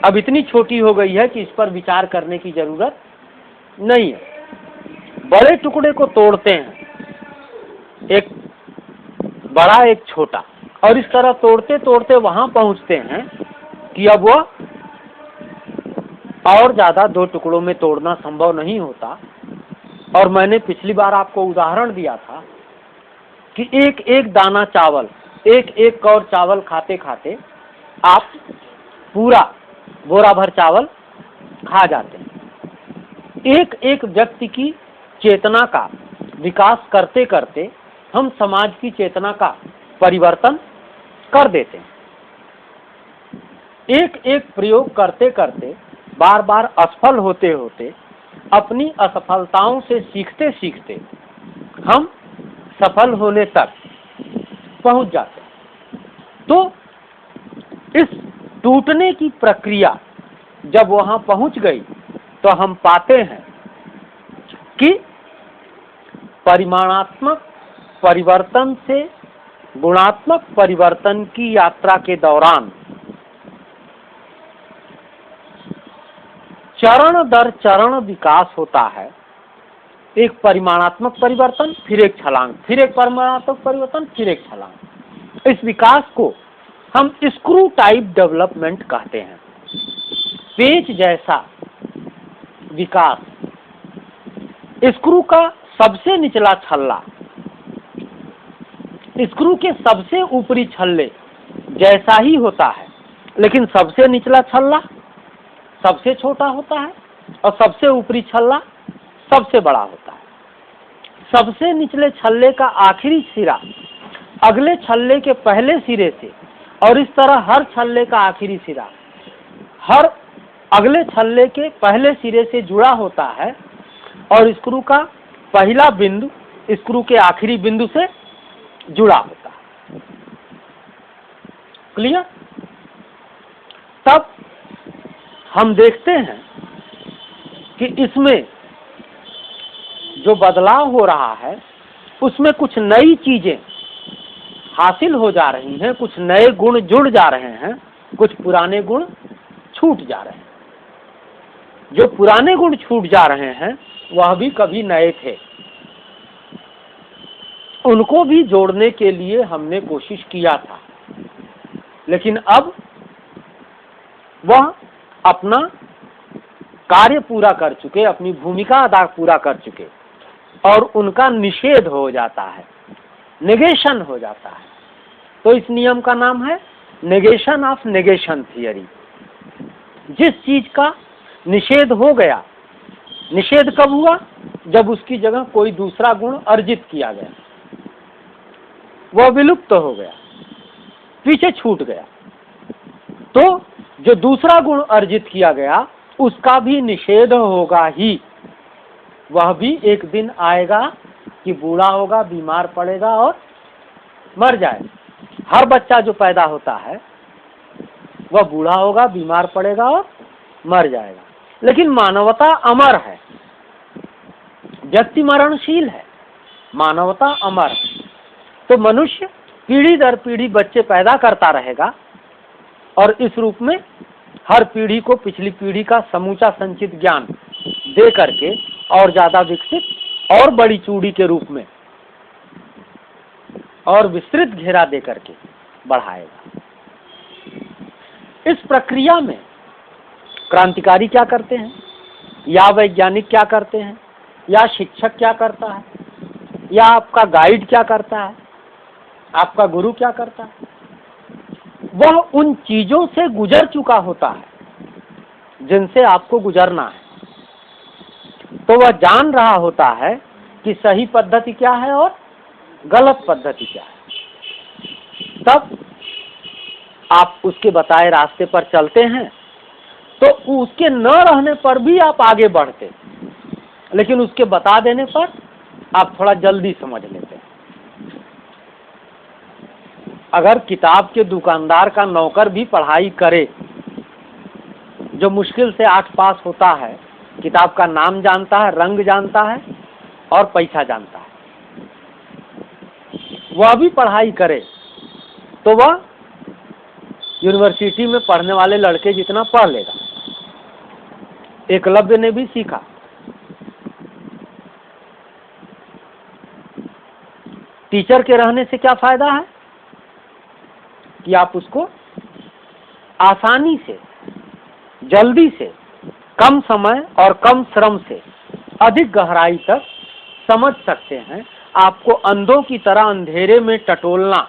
अब इतनी छोटी हो गई है कि इस पर विचार करने की जरूरत नहीं है। बड़े टुकड़े को तोड़ते हैं, एक बड़ा एक छोटा, और इस तरह तोड़ते तोड़ते वहां पहुंचते हैं कि अब वह और ज्यादा दो टुकड़ों में तोड़ना संभव नहीं होता। और मैंने पिछली बार आपको उदाहरण दिया था कि एक एक दाना चावल, एक एक कौर चावल खाते खाते आप पूरा बोरा भर चावल खा जाते हैं। एक एक व्यक्ति की चेतना का विकास करते करते हम समाज की चेतना का परिवर्तन कर देते हैं। एक एक प्रयोग करते करते, बार बार असफल होते होते, अपनी असफलताओं से सीखते सीखते हम सफल होने तक पहुंच जाते हैं। तो इस टूटने की प्रक्रिया जब वहां पहुंच गई तो हम पाते हैं कि परिमाणात्मक परिवर्तन से गुणात्मक परिवर्तन की यात्रा के दौरान चरण दर चरण विकास होता है। एक परिमाणात्मक परिवर्तन, फिर एक छलांग, फिर एक परिमाणात्मक परिवर्तन, फिर एक छलांग। इस विकास को हम स्क्रू टाइप डेवलपमेंट कहते हैं। पेच जैसा विकास। स्क्रू का सबसे निचला छल्ला स्क्रू के सबसे ऊपरी छल्ले जैसा ही होता है, लेकिन सबसे निचला छल्ला सबसे छोटा होता है और सबसे ऊपरी छल्ला सबसे बड़ा होता है। सबसे निचले छल्ले का आखिरी सिरा अगले छल्ले के पहले सिरे से, और इस तरह हर छल्ले का आखिरी सिरा हर अगले छल्ले के पहले सिरे से जुड़ा होता है और स्क्रू का पहला बिंदु स्क्रू के आखिरी बिंदु से जुड़ा होता है। क्लियर? तब हम देखते हैं कि इसमें जो बदलाव हो रहा है उसमें कुछ नई चीजें हासिल हो जा रही हैं, कुछ नए गुण जुड़ जा रहे हैं, कुछ पुराने गुण छूट जा रहे हैं। जो पुराने गुण छूट जा रहे हैं वह भी कभी नए थे, उनको भी जोड़ने के लिए हमने कोशिश किया था, लेकिन अब वह अपना कार्य पूरा कर चुके, अपनी भूमिका अदा पूरा कर चुके और उनका निषेध हो जाता है, नेगेशन हो जाता है। तो इस नियम का नाम है नेगेशन ऑफ नेगेशन थियरी। जिस चीज का निषेध हो गया, निषेध कब हुआ? जब उसकी जगह कोई दूसरा गुण अर्जित किया गया, वह विलुप्त हो गया, पीछे छूट गया। तो जो दूसरा गुण अर्जित किया गया उसका भी निषेध होगा ही। वह भी एक दिन आएगा कि बूढ़ा होगा, बीमार पड़ेगा और मर जाएगा। हर बच्चा जो पैदा होता है वह बूढ़ा होगा, बीमार पड़ेगा और मर जाएगा। लेकिन मानवता अमर है, व्यक्ति मरणशील है, मानवता अमर है। तो मनुष्य पीढ़ी दर पीढ़ी बच्चे पैदा करता रहेगा और इस रूप में हर पीढ़ी को पिछली पीढ़ी का समूचा संचित ज्ञान दे करके और ज्यादा विकसित और बड़ी चूड़ी के रूप में और विस्तृत घेरा दे करके बढ़ाएगा। इस प्रक्रिया में क्रांतिकारी क्या करते हैं, या वैज्ञानिक क्या करते हैं, या शिक्षक क्या करता है, या आपका गाइड क्या करता है, आपका गुरु क्या करता है? वह उन चीजों से गुजर चुका होता है जिनसे आपको गुजरना है। तो वह जान रहा होता है कि सही पद्धति क्या है और गलत पद्धति क्या है। तब आप उसके बताए रास्ते पर चलते हैं तो उसके न रहने पर भी आप आगे बढ़ते, लेकिन उसके बता देने पर आप थोड़ा जल्दी समझ लेते हैं। अगर किताब के दुकानदार का नौकर भी पढ़ाई करे, जो मुश्किल से 8 पास होता है, किताब का नाम जानता है, रंग जानता है और पैसा जानता है, वह भी पढ़ाई करे तो वह यूनिवर्सिटी में पढ़ने वाले लड़के जितना पढ़ लेगा। एकलव्य ने भी सीखा। टीचर के रहने से क्या फायदा है कि आप उसको आसानी से, जल्दी से, कम समय और कम श्रम से अधिक गहराई तक समझ सकते हैं। आपको अंधों की तरह अंधेरे में टटोलना,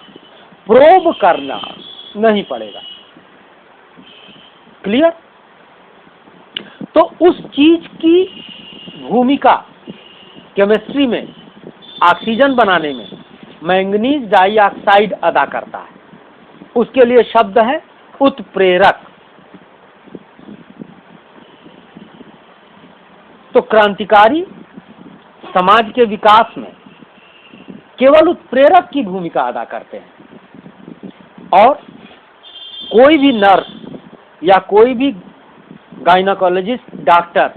प्रोब करना नहीं पड़ेगा। क्लियर? तो उस चीज की भूमिका केमिस्ट्री में, ऑक्सीजन बनाने में मैंगनीज डाइऑक्साइड अदा करता है। उसके लिए शब्द है उत्प्रेरक। तो क्रांतिकारी समाज के विकास में केवल उत्प्रेरक की भूमिका अदा करते हैं और कोई भी नर्स या कोई भी गायनेकोलॉजिस्ट, डॉक्टर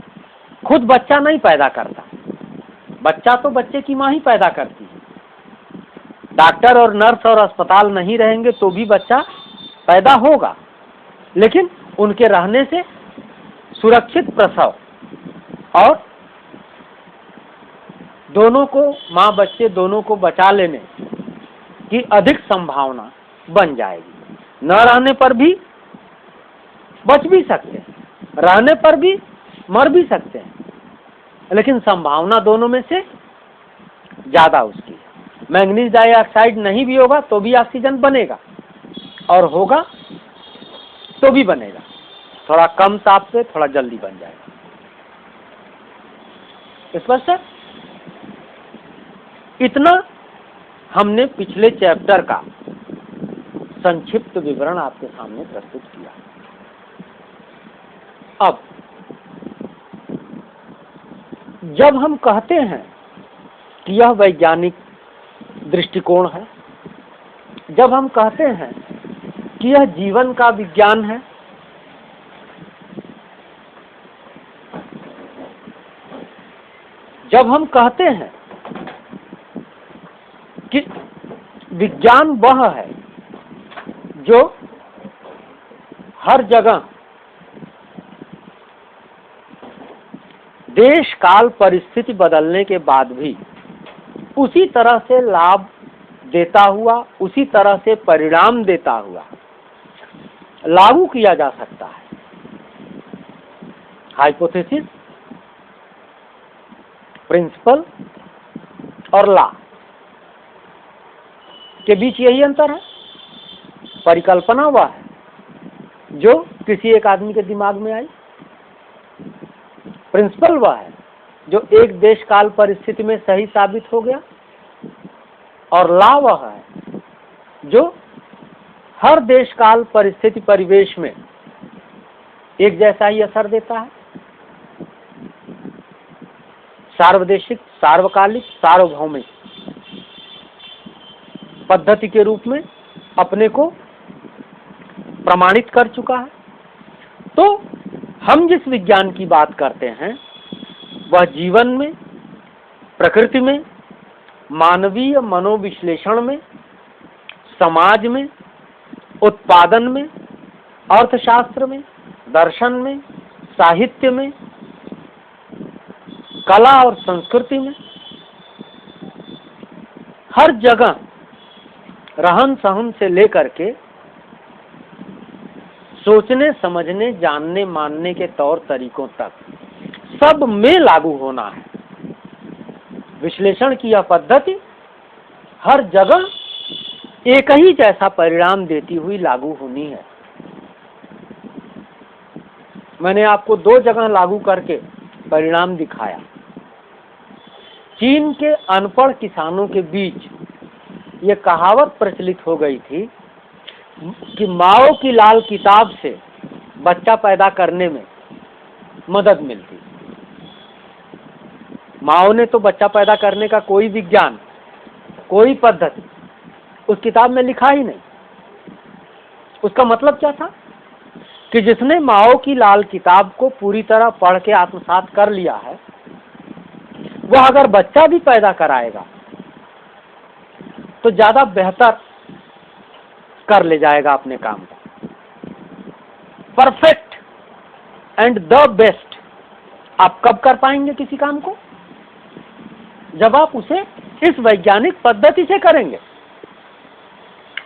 खुद बच्चा नहीं पैदा करता। बच्चा तो बच्चे की मां ही पैदा करती है। डॉक्टर और नर्स और अस्पताल नहीं रहेंगे तो भी बच्चा पैदा होगा, लेकिन उनके रहने से सुरक्षित प्रसव और दोनों को, मां बच्चे दोनों को बचा लेने की अधिक संभावना बन जाएगी। न रहने पर भी बच भी सकते हैं, रहने पर भी मर भी सकते हैं, लेकिन संभावना दोनों में से ज्यादा उसकी है। मैंगनीज डाइऑक्साइड नहीं भी होगा तो भी ऑक्सीजन बनेगा और होगा तो भी बनेगा, थोड़ा कम ताप से थोड़ा जल्दी बन जाएगा। स्पष्ट है? इतना हमने पिछले चैप्टर का संक्षिप्त विवरण आपके सामने प्रस्तुत किया। अब जब हम कहते हैं कि यह वैज्ञानिक दृष्टिकोण है, जब हम कहते हैं कि यह जीवन का विज्ञान है, जब हम कहते हैं कि विज्ञान वह है जो हर जगह देश काल परिस्थिति बदलने के बाद भी उसी तरह से लाभ देता हुआ, उसी तरह से परिणाम देता हुआ लागू किया जा सकता है। हाइपोथेसिस, प्रिंसिपल और लॉ के बीच यही अंतर है। परिकल्पना वह है जो किसी एक आदमी के दिमाग में आई, प्रिंसिपल वह है जो एक देश काल परिस्थिति में सही साबित हो गया, और लॉ वह है जो हर देश काल परिस्थिति परिवेश में एक जैसा ही असर देता है। सार्वदेशिक, सार्वकालिक, सार्वभौमिक पद्धति के रूप में अपने को प्रमाणित कर चुका है। तो हम जिस विज्ञान की बात करते हैं वह जीवन में, प्रकृति में, मानवीय मनोविश्लेषण में, समाज में, उत्पादन में, अर्थशास्त्र में, दर्शन में, साहित्य में, कला और संस्कृति में, हर जगह रहन सहन से लेकर के सोचने, समझने, जानने, मानने के तौर तरीकों तक सब में लागू होना है। विश्लेषण की यह पद्धति हर जगह एक ही जैसा परिणाम देती हुई लागू होनी है। मैंने आपको 2 जगह लागू करके परिणाम दिखाया। चीन के अनपढ़ किसानों के बीच ये कहावत प्रचलित हो गई थी कि माओ की लाल किताब से बच्चा पैदा करने में मदद मिलती। माओ ने तो बच्चा पैदा करने का कोई विज्ञान, कोई पद्धति उस किताब में लिखा ही नहीं। उसका मतलब क्या था कि जिसने माओ की लाल किताब को पूरी तरह पढ़ के आत्मसात कर लिया है, वह अगर बच्चा भी पैदा कराएगा तो ज्यादा बेहतर कर ले जाएगा अपने काम को। परफेक्ट एंड द बेस्ट आप कब कर पाएंगे किसी काम को? जब आप उसे इस वैज्ञानिक पद्धति से करेंगे।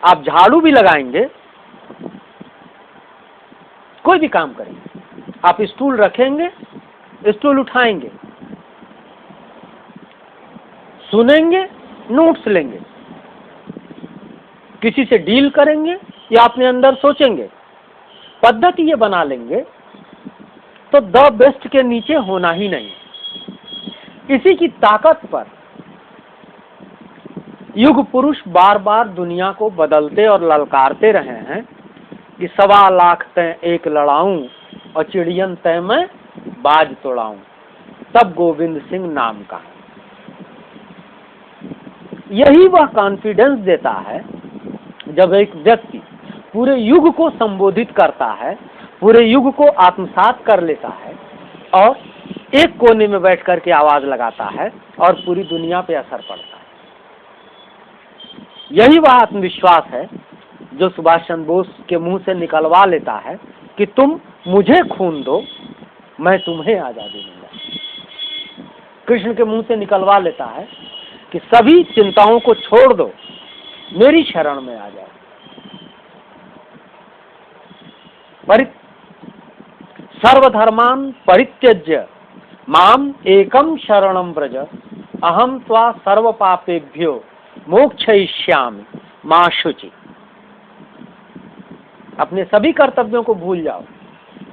आप झाड़ू भी लगाएंगे, कोई भी काम करेंगे, आप स्टूल रखेंगे, स्टूल उठाएंगे, सुनेंगे, नोट्स लेंगे, किसी से डील करेंगे या अपने अंदर सोचेंगे, पद्धति ये बना लेंगे तो द बेस्ट के नीचे होना ही नहीं। इसी की ताकत पर युग पुरुष बार बार दुनिया को बदलते और ललकारते रहे हैं कि 1.25 लाख तय एक लड़ाऊं और चिड़ियन तय मैं बाज तोड़ाऊं, तब गोविंद सिंह नाम का। यही वह कॉन्फिडेंस देता है जब एक व्यक्ति पूरे युग को संबोधित करता है, पूरे युग को आत्मसात कर लेता है और एक कोने में बैठ करके आवाज लगाता है और पूरी दुनिया पे असर पड़ता है। यही वह आत्मविश्वास है जो सुभाष चंद्र बोस के मुंह से निकलवा लेता है कि तुम मुझे खून दो, मैं तुम्हें आजादी दूंगा। कृष्ण के मुंह से निकलवा लेता है कि सभी चिंताओं को छोड़ दो, मेरी शरण में आ जाओ। सर्वधर्मान परित्यज्य माम एकम शरणम व्रज अहम त्वा सर्व पापेभ्यो मोक्षयिष्यामि मा शुचि। अपने सभी कर्तव्यों को भूल जाओ,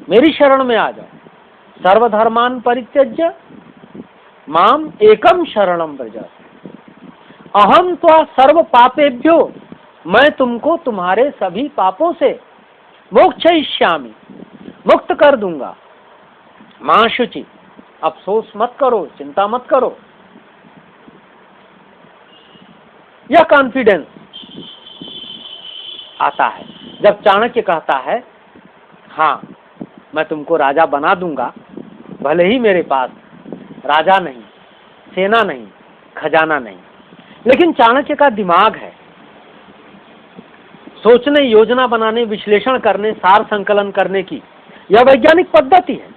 मेरी शरण में आ जाओ। सर्वधर्मान परित्यज्य माम एकम शरणम व्रज अहम त्वा सर्व पापेभ्यो, मैं तुमको तुम्हारे सभी पापों से मोक्षयिष्यामि, मुक्त कर दूंगा। मां शुचि, अफसोस मत करो, चिंता मत करो। यह कॉन्फिडेंस आता है जब चाणक्य कहता है, हाँ मैं तुमको राजा बना दूंगा, भले ही मेरे पास राजा नहीं, सेना नहीं, खजाना नहीं, लेकिन चाणक्य का दिमाग है, सोचने, योजना बनाने, विश्लेषण करने, सार संकलन करने की यह वैज्ञानिक पद्धति है।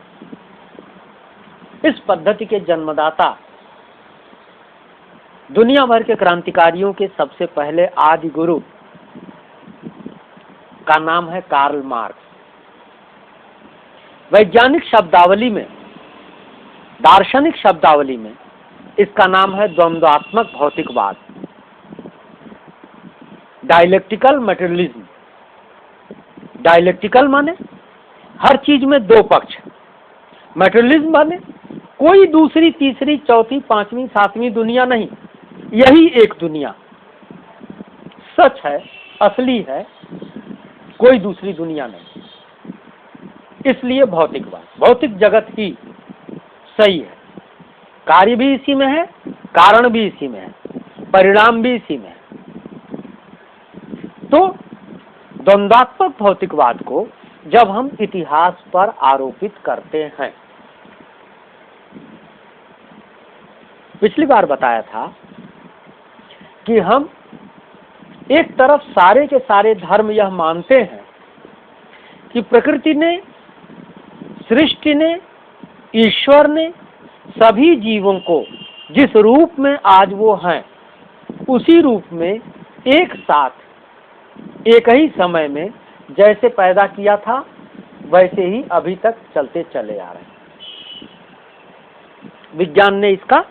इस पद्धति के जन्मदाता दुनिया भर के क्रांतिकारियों के सबसे पहले आदि गुरु का नाम है कार्ल मार्क्स। वैज्ञानिक शब्दावली में, दार्शनिक शब्दावली में इसका नाम है द्वंद्वात्मक भौतिकवाद, डायलेक्टिकल मटेरियलिज्म। डायलेक्टिकल माने हर चीज में दो पक्ष, मटेरियलिज्म माने कोई दूसरी, तीसरी, चौथी, पांचवी, सातवीं दुनिया नहीं, यही एक दुनिया सच है, असली है, कोई दूसरी दुनिया नहीं। इसलिए भौतिकवाद, भौतिक जगत ही सही है, कार्य भी इसी में है, कारण भी इसी में है, परिणाम भी इसी में है। तो द्वंद्वात्मक भौतिकवाद को जब हम इतिहास पर आरोपित करते हैं, पिछली बार बताया था कि हम एक तरफ सारे के सारे धर्म यह मानते हैं कि प्रकृति ने, सृष्टि ने, ईश्वर ने सभी जीवों को जिस रूप में आज वो हैं, उसी रूप में एक साथ, एक ही समय में जैसे पैदा किया था, वैसे ही अभी तक चलते चले आ रहे हैं। विज्ञान ने इसका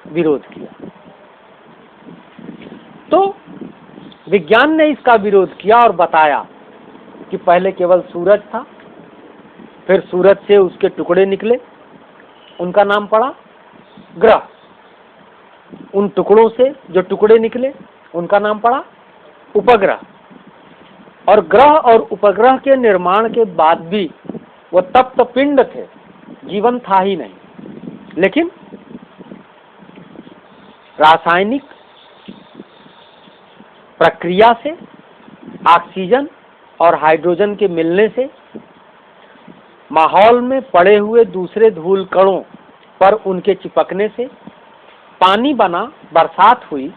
विरोध किया, तो विज्ञान ने इसका विरोध किया और बताया कि पहले केवल सूरज था, फिर सूरज से उसके टुकड़े निकले, उनका नाम पड़ा ग्रह। उन टुकड़ों से जो टुकड़े निकले, उनका नाम पड़ा उपग्रह। और ग्रह और उपग्रह के निर्माण के बाद भी वो तप्त पिंड थे, जीवन था ही नहीं। लेकिन रासायनिक प्रक्रिया से, ऑक्सीजन और हाइड्रोजन के मिलने से, माहौल में पड़े हुए दूसरे धूल कणों पर उनके चिपकने से पानी बना, बरसात हुई,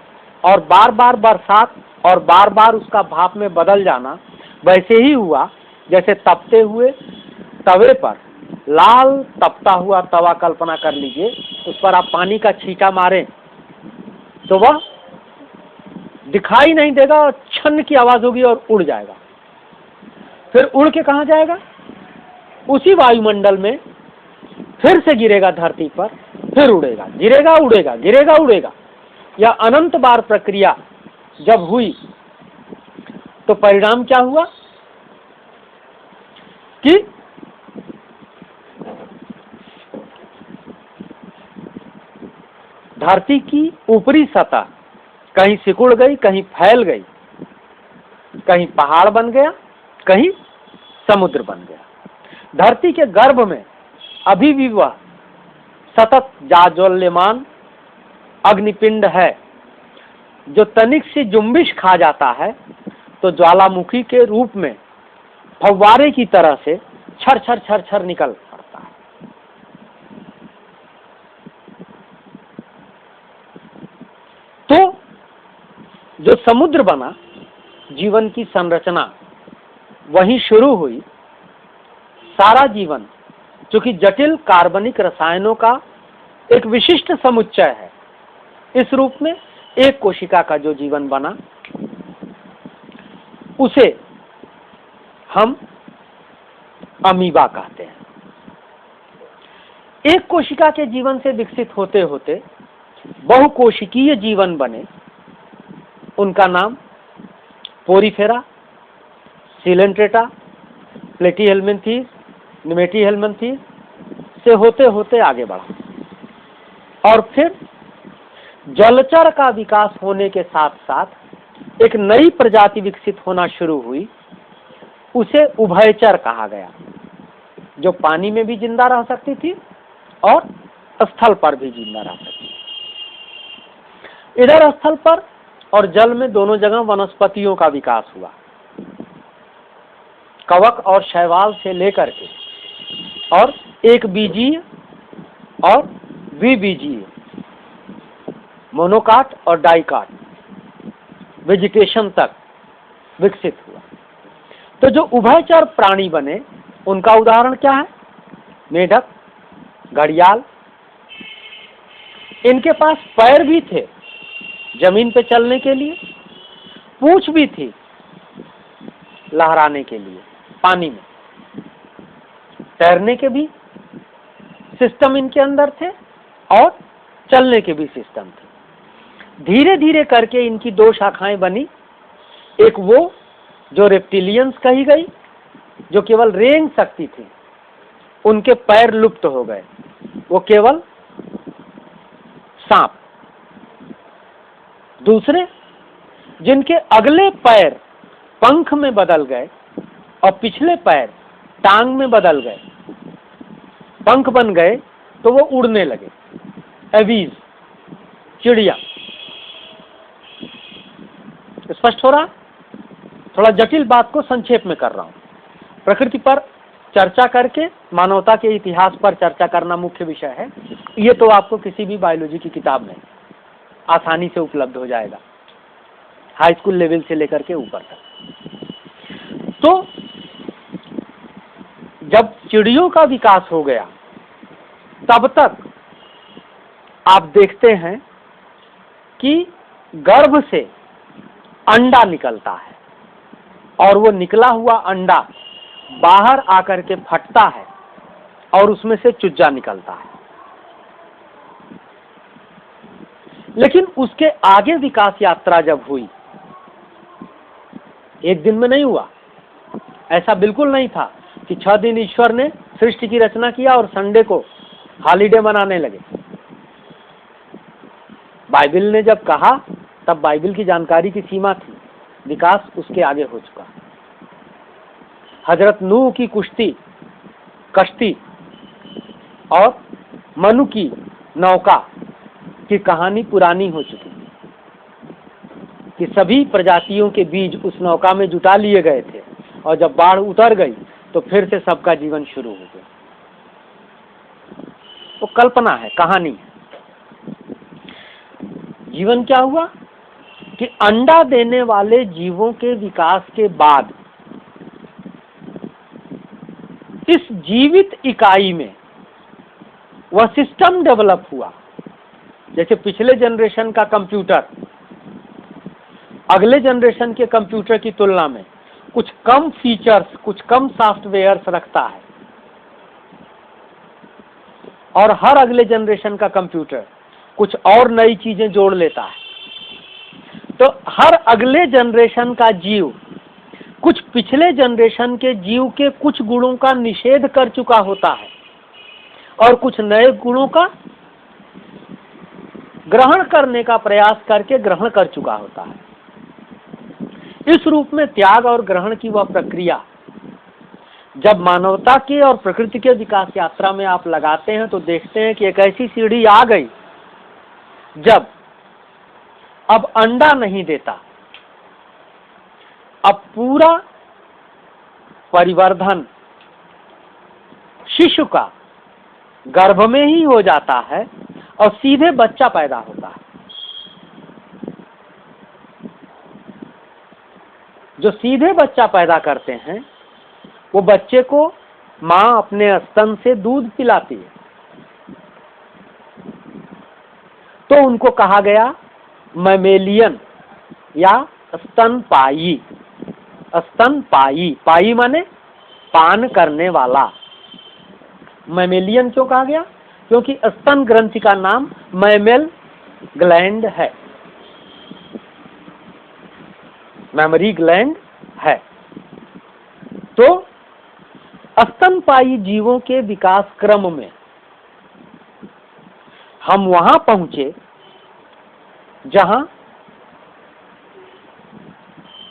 और बार बार बरसात और बार बार उसका भाप में बदल जाना वैसे ही हुआ जैसे तपते हुए तवे पर, लाल तपता हुआ तवा कल्पना कर लीजिए, उस पर आप पानी का छींटा मारें तो वह दिखाई नहीं देगा और छन की आवाज होगी और उड़ जाएगा। फिर उड़ के कहाँ जाएगा? उसी वायुमंडल में फिर से गिरेगा धरती पर, फिर उड़ेगा, गिरेगा उड़ेगा, गिरेगा उड़ेगा। यह अनंत बार प्रक्रिया जब हुई तो परिणाम क्या हुआ कि धरती की ऊपरी सतह कहीं सिकुड़ गई, कहीं फैल गई, कहीं पहाड़ बन गया, कहीं समुद्र बन गया। धरती के गर्भ में अभी भी वह सतत जाज्वल्यमान अग्निपिंड है, जो तनिक सी जुम्बिश खा जाता है तो ज्वालामुखी के रूप में फव्वारे की तरह से छर छर छर छर निकल पड़ता है। तो जो समुद्र बना, जीवन की संरचना वहीं शुरू हुई। सारा जीवन चूंकि जटिल कार्बनिक रसायनों का एक विशिष्ट समुच्चय है, इस रूप में एक कोशिका का जो जीवन बना उसे हम अमीबा कहते हैं। एक कोशिका के जीवन से विकसित होते होते बहुकोशिकीय जीवन बने, उनका नाम पोरीफेरा, सिलेंट्रेटा, प्लेटीहेल्मिन्थीस, निमेटीहेल्मिन्थीस से होते होते आगे बढ़ा। और फिर जलचर का विकास होने के साथ साथ एक नई प्रजाति विकसित होना शुरू हुई, उसे उभयचर कहा गया, जो पानी में भी जिंदा रह सकती थी और स्थल पर भी जिंदा रह सकती थी। इधर स्थल पर और जल में दोनों जगह वनस्पतियों का विकास हुआ, कवक और शैवाल से लेकर के, और एक बीजीय और द्विबीजीय, मोनोकाट और डाइकाट वेजिटेशन तक विकसित हुआ। तो जो उभयचर प्राणी बने उनका उदाहरण क्या है? मेढक, घड़ियाल। इनके पास पैर भी थे जमीन पे चलने के लिए, पूंछ भी थी लहराने के लिए पानी में, तैरने के भी सिस्टम इनके अंदर थे और चलने के भी सिस्टम थे। धीरे धीरे करके इनकी दो शाखाएं बनी, एक वो जो रेप्टिलियंस कही गई, जो केवल रेंग सकती थी, उनके पैर लुप्त हो गए, वो केवल सांप। दूसरे जिनके अगले पैर पंख में बदल गए और पिछले पैर टांग में बदल गए, पंख बन गए तो वो उड़ने लगे, एवीज, चिड़िया। स्पष्ट हो रहा? थोड़ा जटिल बात को संक्षेप में कर रहा हूं। प्रकृति पर चर्चा करके मानवता के इतिहास पर चर्चा करना मुख्य विषय है। ये तो आपको किसी भी बायोलॉजी की किताब में आसानी से उपलब्ध हो जाएगा, हाई स्कूल लेवल से लेकर के ऊपर तक। तो जब चिड़ियों का विकास हो गया, तब तक आप देखते हैं कि गर्भ से अंडा निकलता है और वो निकला हुआ अंडा बाहर आकर के फटता है और उसमें से चूजा निकलता है। लेकिन उसके आगे विकास यात्रा जब हुई, एक दिन में नहीं हुआ। ऐसा बिल्कुल नहीं था कि 6 दिन ईश्वर ने सृष्टि की रचना किया और संडे को हॉलीडे मनाने लगे। बाइबल ने जब कहा तब बाइबल की जानकारी की सीमा थी, विकास उसके आगे हो चुका। हजरत नूह की कश्ती और मनु की नौका की कहानी पुरानी हो चुकी कि सभी प्रजातियों के बीज उस नौका में जुटा लिए गए थे और जब बाढ़ उतर गई तो फिर से सबका जीवन शुरू हो गया। वो कल्पना है, कहानी है। जीवन क्या हुआ कि अंडा देने वाले जीवों के विकास के बाद इस जीवित इकाई में वह सिस्टम डेवलप हुआ। जैसे पिछले जनरेशन का कंप्यूटर अगले जनरेशन के कंप्यूटर की तुलना में कुछ कम फीचर्स, कुछ कम सॉफ्टवेयर्स रखता है, और हर अगले जनरेशन का कंप्यूटर कुछ और नई चीजें जोड़ लेता है। तो हर अगले जनरेशन का जीव कुछ पिछले जनरेशन के जीव के कुछ गुणों का निषेध कर चुका होता है और कुछ नए गुणों का ग्रहण करने का प्रयास करके ग्रहण कर चुका होता है। इस रूप में त्याग और ग्रहण की वह प्रक्रिया जब मानवता के और प्रकृति के विकास यात्रा में आप लगाते हैं तो देखते हैं कि एक ऐसी सीढ़ी आ गई जब अब अंडा नहीं देता, अब पूरा परिवर्धन शिशु का गर्भ में ही हो जाता है और सीधे बच्चा पैदा होता है। जो सीधे बच्चा पैदा करते हैं वो बच्चे को मां अपने स्तन से दूध पिलाती है, तो उनको कहा गया मैमेलियन या स्तनपायी। स्तनपायी, पाई माने पान करने वाला। मैमेलियन क्यों कहा गया? क्योंकि स्तन ग्रंथि का नाम मैमेल ग्लैंड है, मेमोरी ग्लैंड है। तो स्तनपायी जीवों के विकास क्रम में हम वहां पहुंचे जहां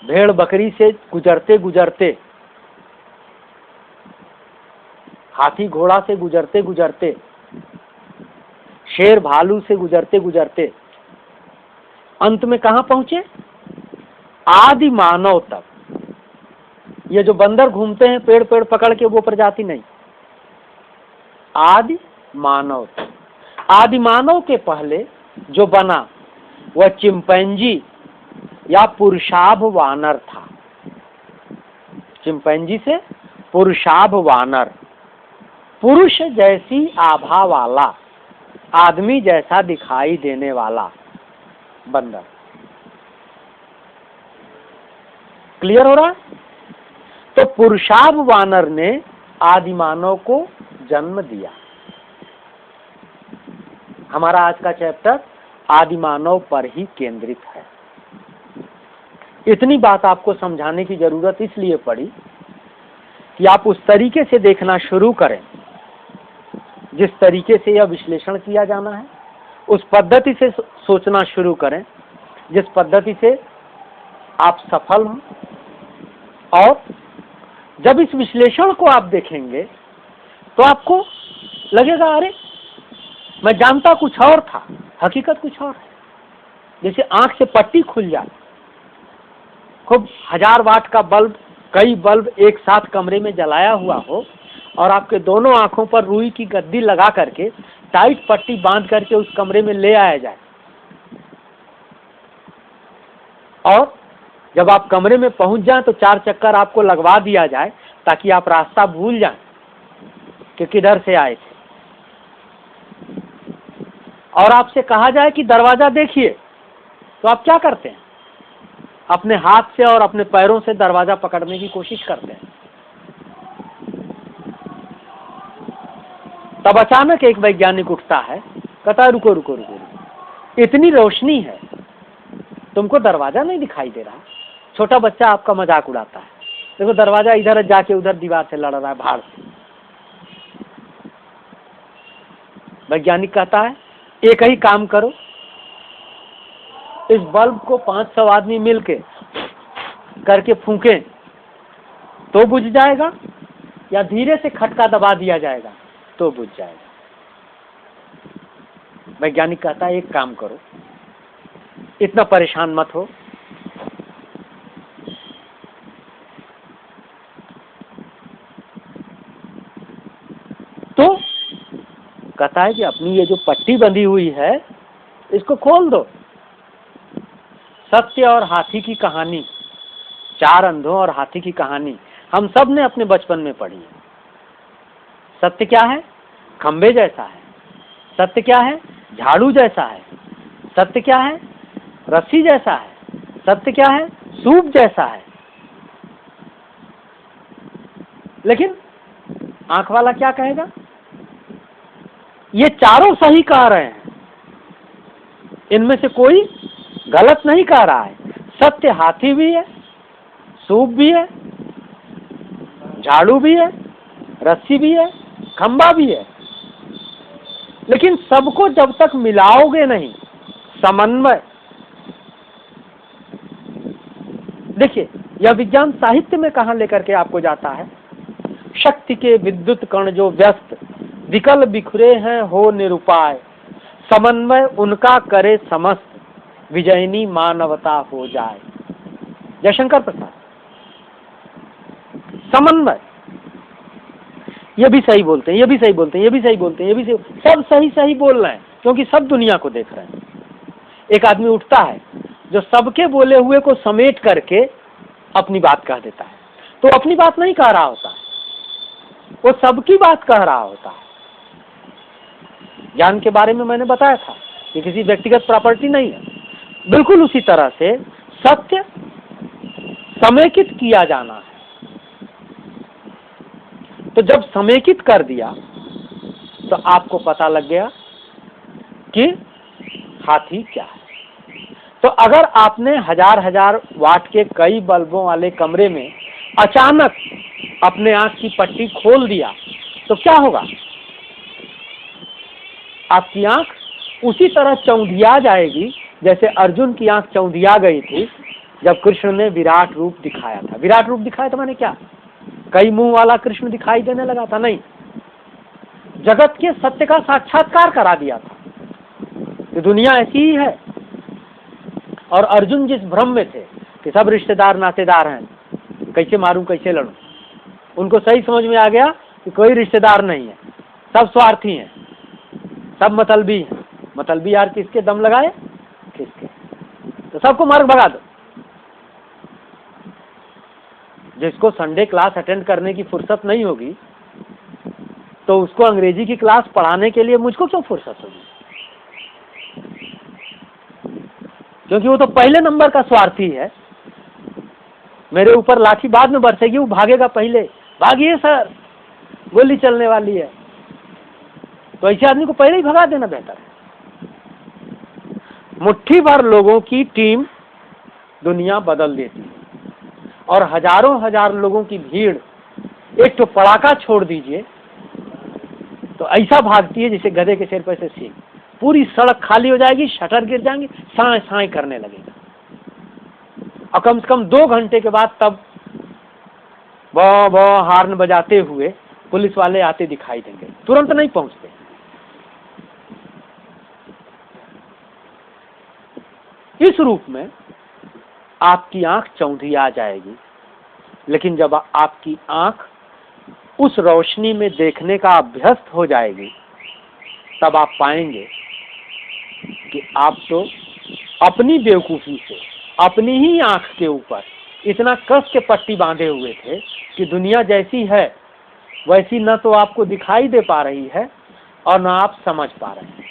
भेड़ बकरी से गुजरते गुजरते हाथी घोड़ा से गुजरते गुजरते, शेर भालू से गुजरते गुजरते अंत में कहां पहुंचे? आदि मानव तक। ये जो बंदर घूमते हैं पेड़ पेड़ पकड़ के, वो प्रजाति नहीं, आदि मानव तक। आदि मानव के पहले जो बना वह चिंपैंजी या पुरुषाभ वानर था। चिंपैंजी से पुरुषाभ वानर, पुरुष जैसी आभा वाला, आदमी जैसा दिखाई देने वाला बंदर। क्लियर हो रहा? तो पुरुषाभ वानर ने आदि मानव को जन्म दिया। हमारा आज का चैप्टर आदि मानव पर ही केंद्रित है। इतनी बात आपको समझाने की जरूरत इसलिए पड़ी कि आप उस तरीके से देखना शुरू करें जिस तरीके से यह विश्लेषण किया जाना है, उस पद्धति से सोचना शुरू करें जिस पद्धति से आप सफल हों। और जब इस विश्लेषण को आप देखेंगे तो आपको लगेगा अरे मैं जानता कुछ और था, हकीकत कुछ और है। जैसे आंख से पट्टी खुल जाए, खूब 1000 वाट का बल्ब, कई बल्ब एक साथ कमरे में जलाया हुआ हो और आपके दोनों आंखों पर रुई की गद्दी लगा करके टाइट पट्टी बांध करके उस कमरे में ले आया जाए, और जब आप कमरे में पहुंच जाएं तो 4 चक्कर आपको लगवा दिया जाए ताकि आप रास्ता भूल जाएं कि किधर से आए थे, और आपसे कहा जाए कि दरवाजा देखिए, तो आप क्या करते हैं? अपने हाथ से और अपने पैरों से दरवाजा पकड़ने की कोशिश करते हैं। तब अचानक एक वैज्ञानिक उठता है, कहता है रुको रुको रुको रुको, इतनी रोशनी है तुमको दरवाजा नहीं दिखाई दे रहा? छोटा बच्चा आपका मजाक उड़ाता है, देखो दरवाजा इधर जाके उधर दीवार से लड़ रहा है भाड़ से। वैज्ञानिक कहता है एक ही काम करो, इस बल्ब को 500 आदमी मिलके करके फूकें तो बुझ जाएगा, या धीरे से खटका दबा दिया जाएगा तो बुझ जाएगा। वैज्ञानिक कहता है एक काम करो, इतना परेशान मत हो, तो कहता है कि अपनी ये जो पट्टी बंधी हुई है इसको खोल दो। सत्य और हाथी की कहानी, 4 अंधों और हाथी की कहानी हम सब ने अपने बचपन में पढ़ी है। सत्य क्या है? खंबे जैसा है। सत्य क्या है? झाड़ू जैसा है। सत्य क्या है? रस्सी जैसा है। सत्य क्या है? सूप जैसा है। लेकिन आंख वाला क्या कहेगा? ये चारों सही कह रहे हैं, इनमें से कोई गलत नहीं कह रहा है। सत्य हाथी भी है, सूप भी है, झाड़ू भी है, रस्सी भी है, खंबा भी है, लेकिन सबको जब तक मिलाओगे नहीं, समन्वय। देखिए यह विज्ञान साहित्य में कहां लेकर के आपको जाता है? शक्ति के विद्युत कण जो व्यस्त विकल बिखरे हैं हो निरुपाय, समन्वय उनका करे समस्त, विजयनी मानवता हो जाए। जयशंकर प्रसाद। समन्वय, ये भी सही बोलते हैं, ये भी सही बोलते हैं, ये भी सही बोलते हैं, ये भी सही, सब सही सही बोल रहे हैं क्योंकि सब दुनिया को देख रहे हैं। एक आदमी उठता है जो सबके बोले हुए को समेट करके अपनी बात कह देता है, तो अपनी बात नहीं कह रहा होता, वो सबकी बात कह रहा होता है। ज्ञान के बारे में मैंने बताया था कि किसी व्यक्तिगत प्रॉपर्टी नहीं है। बिल्कुल उसी तरह से सत्य समेकित किया जाना है। तो जब समेकित कर दिया तो आपको पता लग गया कि हाथी क्या है। तो अगर आपने 1000 वाट के कई बल्बों वाले कमरे में अचानक अपने आंख की पट्टी खोल दिया तो क्या होगा? आपकी आंख उसी तरह चौंधिया जाएगी जैसे अर्जुन की आंख चौंधिया गई थी जब कृष्ण ने विराट रूप दिखाया था। विराट रूप दिखाया था माने क्या? कई मुंह वाला कृष्ण दिखाई देने लगा था? नहीं, जगत के सत्य का साक्षात्कार करा दिया था कि दुनिया ऐसी ही है। और अर्जुन जिस भ्रम में थे कि सब रिश्तेदार नातेदार हैं, कैसे मारूं कैसे लड़ूं, उनको सही समझ में आ गया कि कोई रिश्तेदार नहीं है, सब स्वार्थी हैं, सब मतलबी हैं। मतलबी यार किसके दम लगाए, किसके, तो सबको मार भगा दो। जिसको संडे क्लास अटेंड करने की फुर्सत नहीं होगी तो उसको अंग्रेजी की क्लास पढ़ाने के लिए मुझको क्यों फुर्सत होगी? क्योंकि वो तो पहले नंबर का स्वार्थी है। मेरे ऊपर लाठी बाद में बरसेगी, वो भागेगा पहले, भागिए सर गोली चलने वाली है। तो ऐसे आदमी को पहले ही भगा देना बेहतर है। मुट्ठी भर लोगों की टीम दुनिया बदल देती है और हजारों हजार लोगों की भीड़ एक तो पड़ाका छोड़ दीजिए तो ऐसा भागती है जैसे गधे के सिर पर से सींग। पूरी सड़क खाली हो जाएगी, शटर गिर जाएंगे, साए साए करने लगेगा। और कम से कम 2 घंटे के बाद तब बॉ हार्न बजाते हुए पुलिस वाले आते दिखाई देंगे, तुरंत नहीं पहुंचते। इस रूप में आपकी आंख चौंधी आ जाएगी, लेकिन जब आपकी आंख उस रोशनी में देखने का अभ्यस्त हो जाएगी तब आप पाएंगे कि आप तो अपनी बेवकूफी से अपनी ही आंख के ऊपर इतना कस के पट्टी बांधे हुए थे कि दुनिया जैसी है वैसी न तो आपको दिखाई दे पा रही है और न आप समझ पा रहे हैं।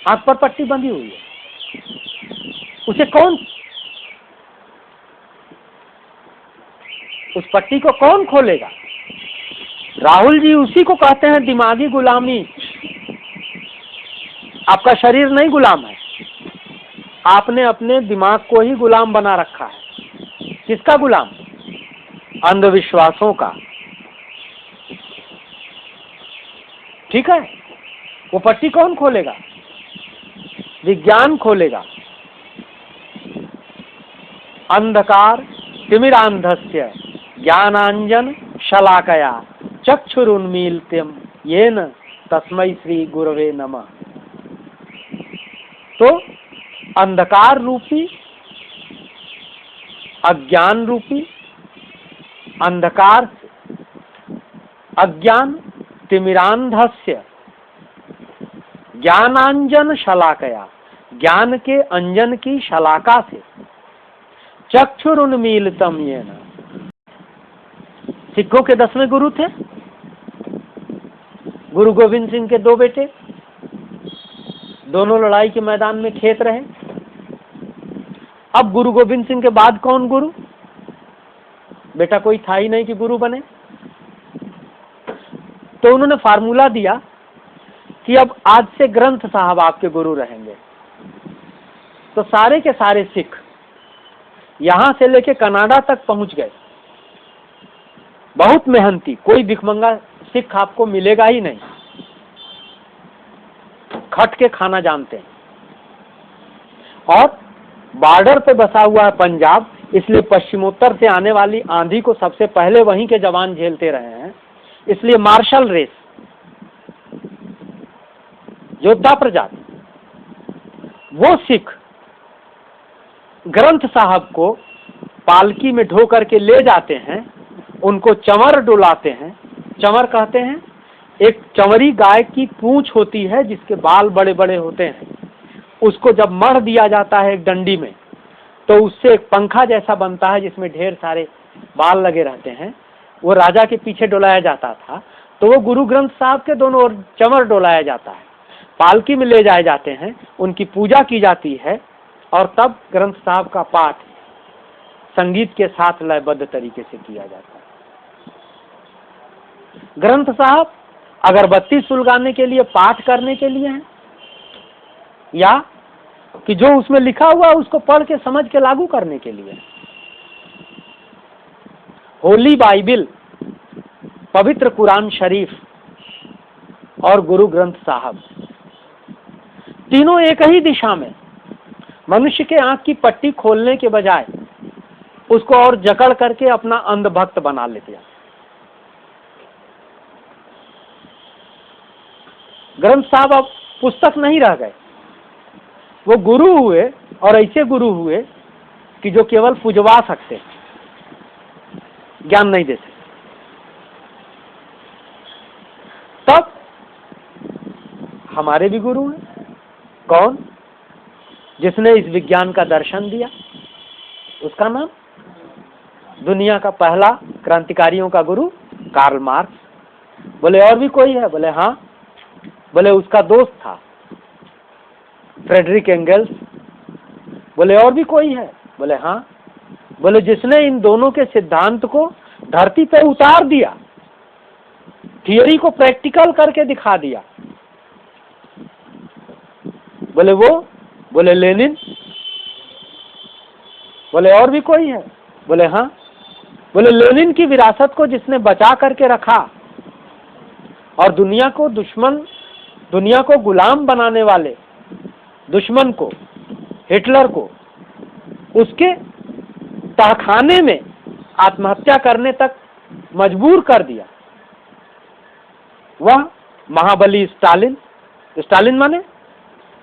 आंख पर पट्टी बंधी हुई है, उसे कौन, उस पट्टी को कौन खोलेगा? राहुल जी उसी को कहते हैं दिमागी गुलामी। आपका शरीर नहीं गुलाम है, आपने अपने दिमाग को ही गुलाम बना रखा है। किसका गुलाम? अंधविश्वासों का। ठीक है, वो पट्टी कौन खोलेगा? विज्ञान खोलेगा। अंधकार तिमिरांधस्य ज्ञानांजन शलाकया चक्षुरुन्मीलितं येन तस्मै श्री गुरवे नमः। तो अंधकार रूपी, अज्ञान रूपी, अंधकार अज्ञान तिमिरांधस्य ज्ञानांजन शलाकया, ज्ञान के अंजन की शलाका से, चक्षुरुन्मीलितं येन। सिखों के 10वें गुरु थे गुरु गोविंद सिंह के 2 बेटे, दोनों लड़ाई के मैदान में खेत रहे। अब गुरु गोविंद सिंह के बाद कौन गुरु? बेटा कोई था ही नहीं कि गुरु बने। तो उन्होंने फार्मूला दिया कि अब आज से ग्रंथ साहब आपके गुरु रहेंगे। तो सारे के सारे सिख यहां से लेके कनाडा तक पहुंच गए। बहुत मेहनती, कोई भिखमंगा सिख आपको मिलेगा ही नहीं, खट के खाना जानते हैं। और बॉर्डर पे बसा हुआ है पंजाब, इसलिए पश्चिमोत्तर से आने वाली आंधी को सबसे पहले वहीं के जवान झेलते रहे हैं। इसलिए मार्शल रेस, योद्धा प्रजाति। वो सिख ग्रंथ साहब को पालकी में ढो करके ले जाते हैं, उनको चंवर डुलाते हैं। चंवर कहते हैं एक चंवरी गाय की पूंछ होती है जिसके बाल बड़े बड़े होते हैं, उसको जब मढ़ दिया जाता है एक डंडी में तो उससे एक पंखा जैसा बनता है जिसमें ढेर सारे बाल लगे रहते हैं। वो राजा के पीछे डुलाया जाता था। तो वो गुरु ग्रंथ साहब के दोनों ओर चंवर डुलाया जाता है, पालकी में ले जाए जाते हैं, उनकी पूजा की जाती है और तब ग्रंथ साहब का पाठ संगीत के साथ लयबद्ध तरीके से किया जाता है। ग्रंथ साहब अगरबत्ती सुलगाने के लिए, पाठ करने के लिए हैं, या कि जो उसमें लिखा हुआ उसको पढ़ के समझ के लागू करने के लिए? होली बाइबिल, पवित्र कुरान शरीफ और गुरु ग्रंथ साहब, तीनों एक ही दिशा में। मनुष्य के आंख की पट्टी खोलने के बजाय उसको और जकड़ करके अपना अंधभक्त बना लेते हैं। ग्रंथ साहब अब पुस्तक नहीं रह गए, वो गुरु हुए, और ऐसे गुरु हुए कि जो केवल पुजवा सकते, ज्ञान नहीं दे सकते। तब हमारे भी गुरु हैं। कौन? जिसने इस विज्ञान का दर्शन दिया, उसका नाम दुनिया का पहला क्रांतिकारियों का गुरु कार्ल मार्क्स। बोले और भी कोई है? बोले हाँ। बोले उसका दोस्त था फ्रेडरिक एंगल्स। बोले और भी कोई है? बोले हाँ। बोले जिसने इन दोनों के सिद्धांत को धरती पे उतार दिया, थियोरी को प्रैक्टिकल करके दिखा दिया। बोले वो? बोले लेनिन। बोले और भी कोई है? बोले हाँ। बोले लेनिन की विरासत को जिसने बचा करके रखा और दुनिया को गुलाम बनाने वाले दुश्मन को, हिटलर को, उसके तहखाने में आत्महत्या करने तक मजबूर कर दिया, वह महाबली स्टालिन। स्टालिन माने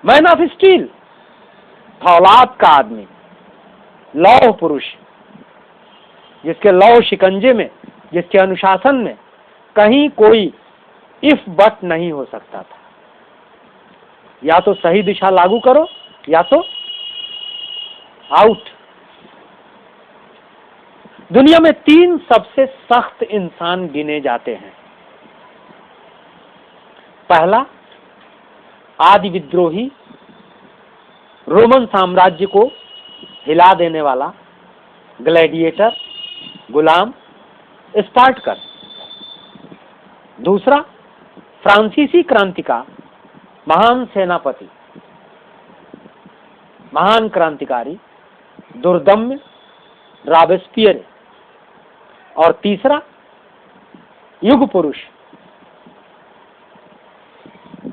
मैन ऑफ स्टील, फौलाद का आदमी, लौह पुरुष, जिसके लौह शिकंजे में, जिसके अनुशासन में कहीं कोई इफ बट नहीं हो सकता था। या तो सही दिशा लागू करो या तो आउट। दुनिया में 3 सबसे सख्त इंसान गिने जाते हैं। पहला, आदि विद्रोही, रोमन साम्राज्य को हिला देने वाला ग्लैडिएटर, गुलाम, स्पार्टकस। दूसरा, फ्रांसीसी क्रांति का महान सेनापति, महान क्रांतिकारी, दुर्दम्य रॉबेस्पियर। और तीसरा, युग पुरुष,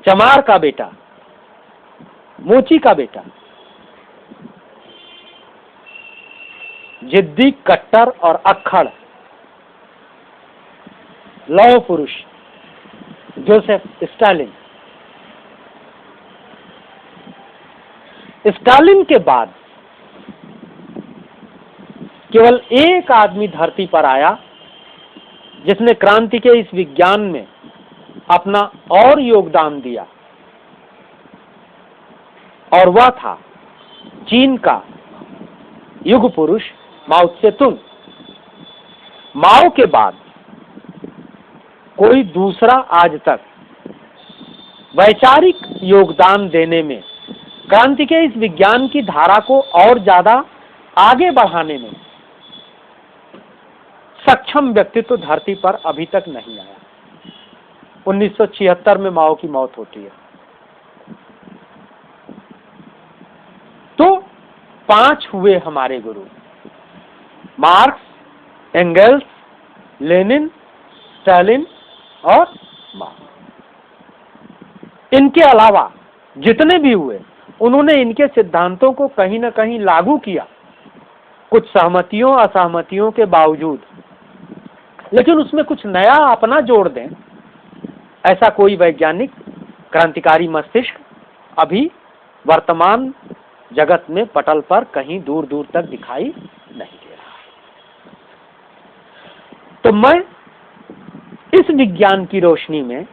चमार का बेटा, मोची का बेटा, जिद्दी, कट्टर और अक्खड़ लौह पुरुष जोसेफ स्टालिन। स्टालिन के बाद केवल एक आदमी धरती पर आया जिसने क्रांति के इस विज्ञान में अपना और योगदान दिया, और वह था चीन का युग पुरुष माओ त्से-तुंग। माओ के बाद कोई दूसरा आज तक वैचारिक योगदान देने में, क्रांति के इस विज्ञान की धारा को और ज्यादा आगे बढ़ाने में सक्षम व्यक्तित्व धरती पर अभी तक नहीं आया। 1976 में माओ की मौत होती है। तो 5 हुए हमारे गुरु, मार्क्स, एंगल्स, लेनिन, स्टालिन और माओ। इनके अलावा जितने भी हुए, उन्होंने इनके सिद्धांतों को कहीं न कहीं लागू किया, कुछ सहमतियों असहमतियों के बावजूद, लेकिन उसमें कुछ नया अपना जोड़ दें, ऐसा कोई वैज्ञानिक क्रांतिकारी मस्तिष्क अभी वर्तमान जगत में पटल पर कहीं दूर दूर तक दिखाई नहीं दे रहा। तो मैं इस विज्ञान की रोशनी में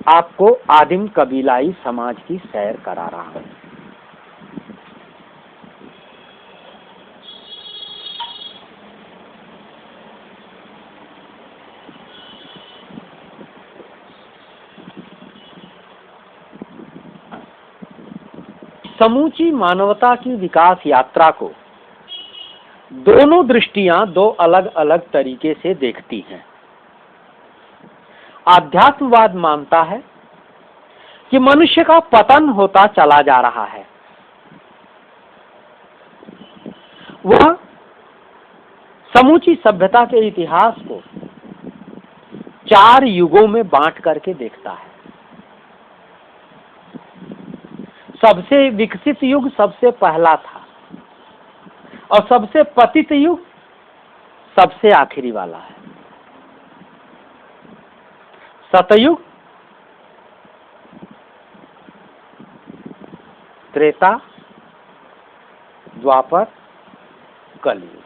आपको आदिम कबीलाई समाज की सैर करा रहा हूं। समूची मानवता की विकास यात्रा को दोनों दृष्टियां 2 अलग अलग तरीके से देखती हैं। आध्यात्मवाद मानता है कि मनुष्य का पतन होता चला जा रहा है। वह समूची सभ्यता के इतिहास को 4 युगों में बांट करके देखता है। सबसे विकसित युग सबसे पहला था और सबसे पतित युग सबसे आखिरी वाला है। सतयुग, त्रेता, द्वापर, कलयुग।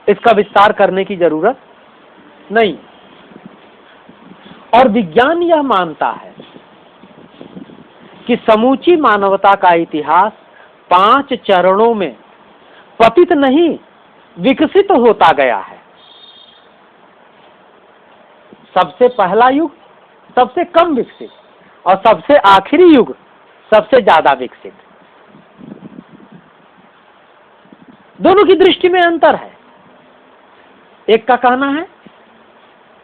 इसका विस्तार करने की जरूरत नहीं। और विज्ञान यह मानता है कि समूची मानवता का इतिहास 5 चरणों में पतित नहीं, विकसित होता गया है। सबसे पहला युग सबसे कम विकसित और सबसे आखिरी युग सबसे ज्यादा विकसित। दोनों की दृष्टि में अंतर है। एक का कहना है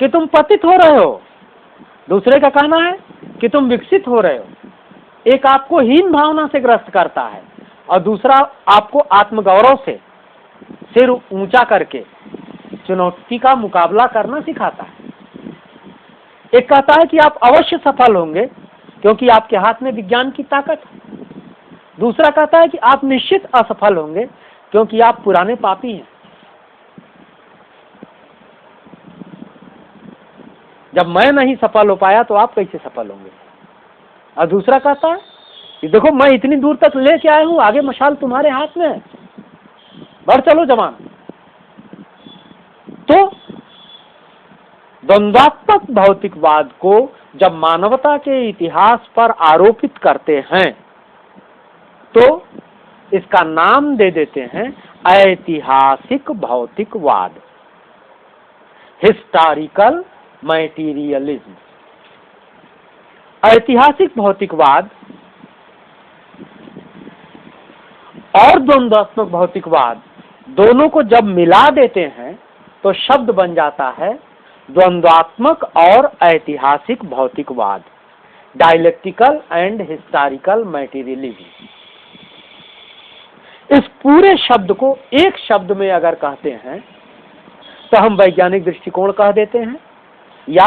कि तुम पतित हो रहे हो, दूसरे का कहना है कि तुम विकसित हो रहे हो। एक आपको हीन भावना से ग्रस्त करता है और दूसरा आपको आत्मगौरव से सिर ऊंचा करके चुनौती का मुकाबला करना सिखाता है। एक कहता है कि आप अवश्य सफल होंगे क्योंकि आपके हाथ में विज्ञान की ताकत है। दूसरा कहता है कि आप निश्चित असफल होंगे क्योंकि आप पुराने पापी हैं। जब मैं नहीं सफल हो पाया तो आप कैसे सफल होंगे? और दूसरा कहता है कि देखो मैं इतनी दूर तक लेके आया हूं, आगे मशाल तुम्हारे हाथ में है, बढ़ चलो जवान। तो द्वंद्वात्मक भौतिकवाद को जब मानवता के इतिहास पर आरोपित करते हैं तो इसका नाम दे देते हैं ऐतिहासिक भौतिकवाद, हिस्टोरिकल मैटीरियलिज्म। ऐतिहासिक भौतिकवाद और द्वंद्वात्मक भौतिकवाद दोनों को जब मिला देते हैं तो शब्द बन जाता है द्वंद्वात्मक और ऐतिहासिक भौतिकवाद, डायलेक्टिकल एंड हिस्टोरिकल मैटीरियलिज्म। इस पूरे शब्द को एक शब्द में अगर कहते हैं तो हम वैज्ञानिक दृष्टिकोण कह देते हैं या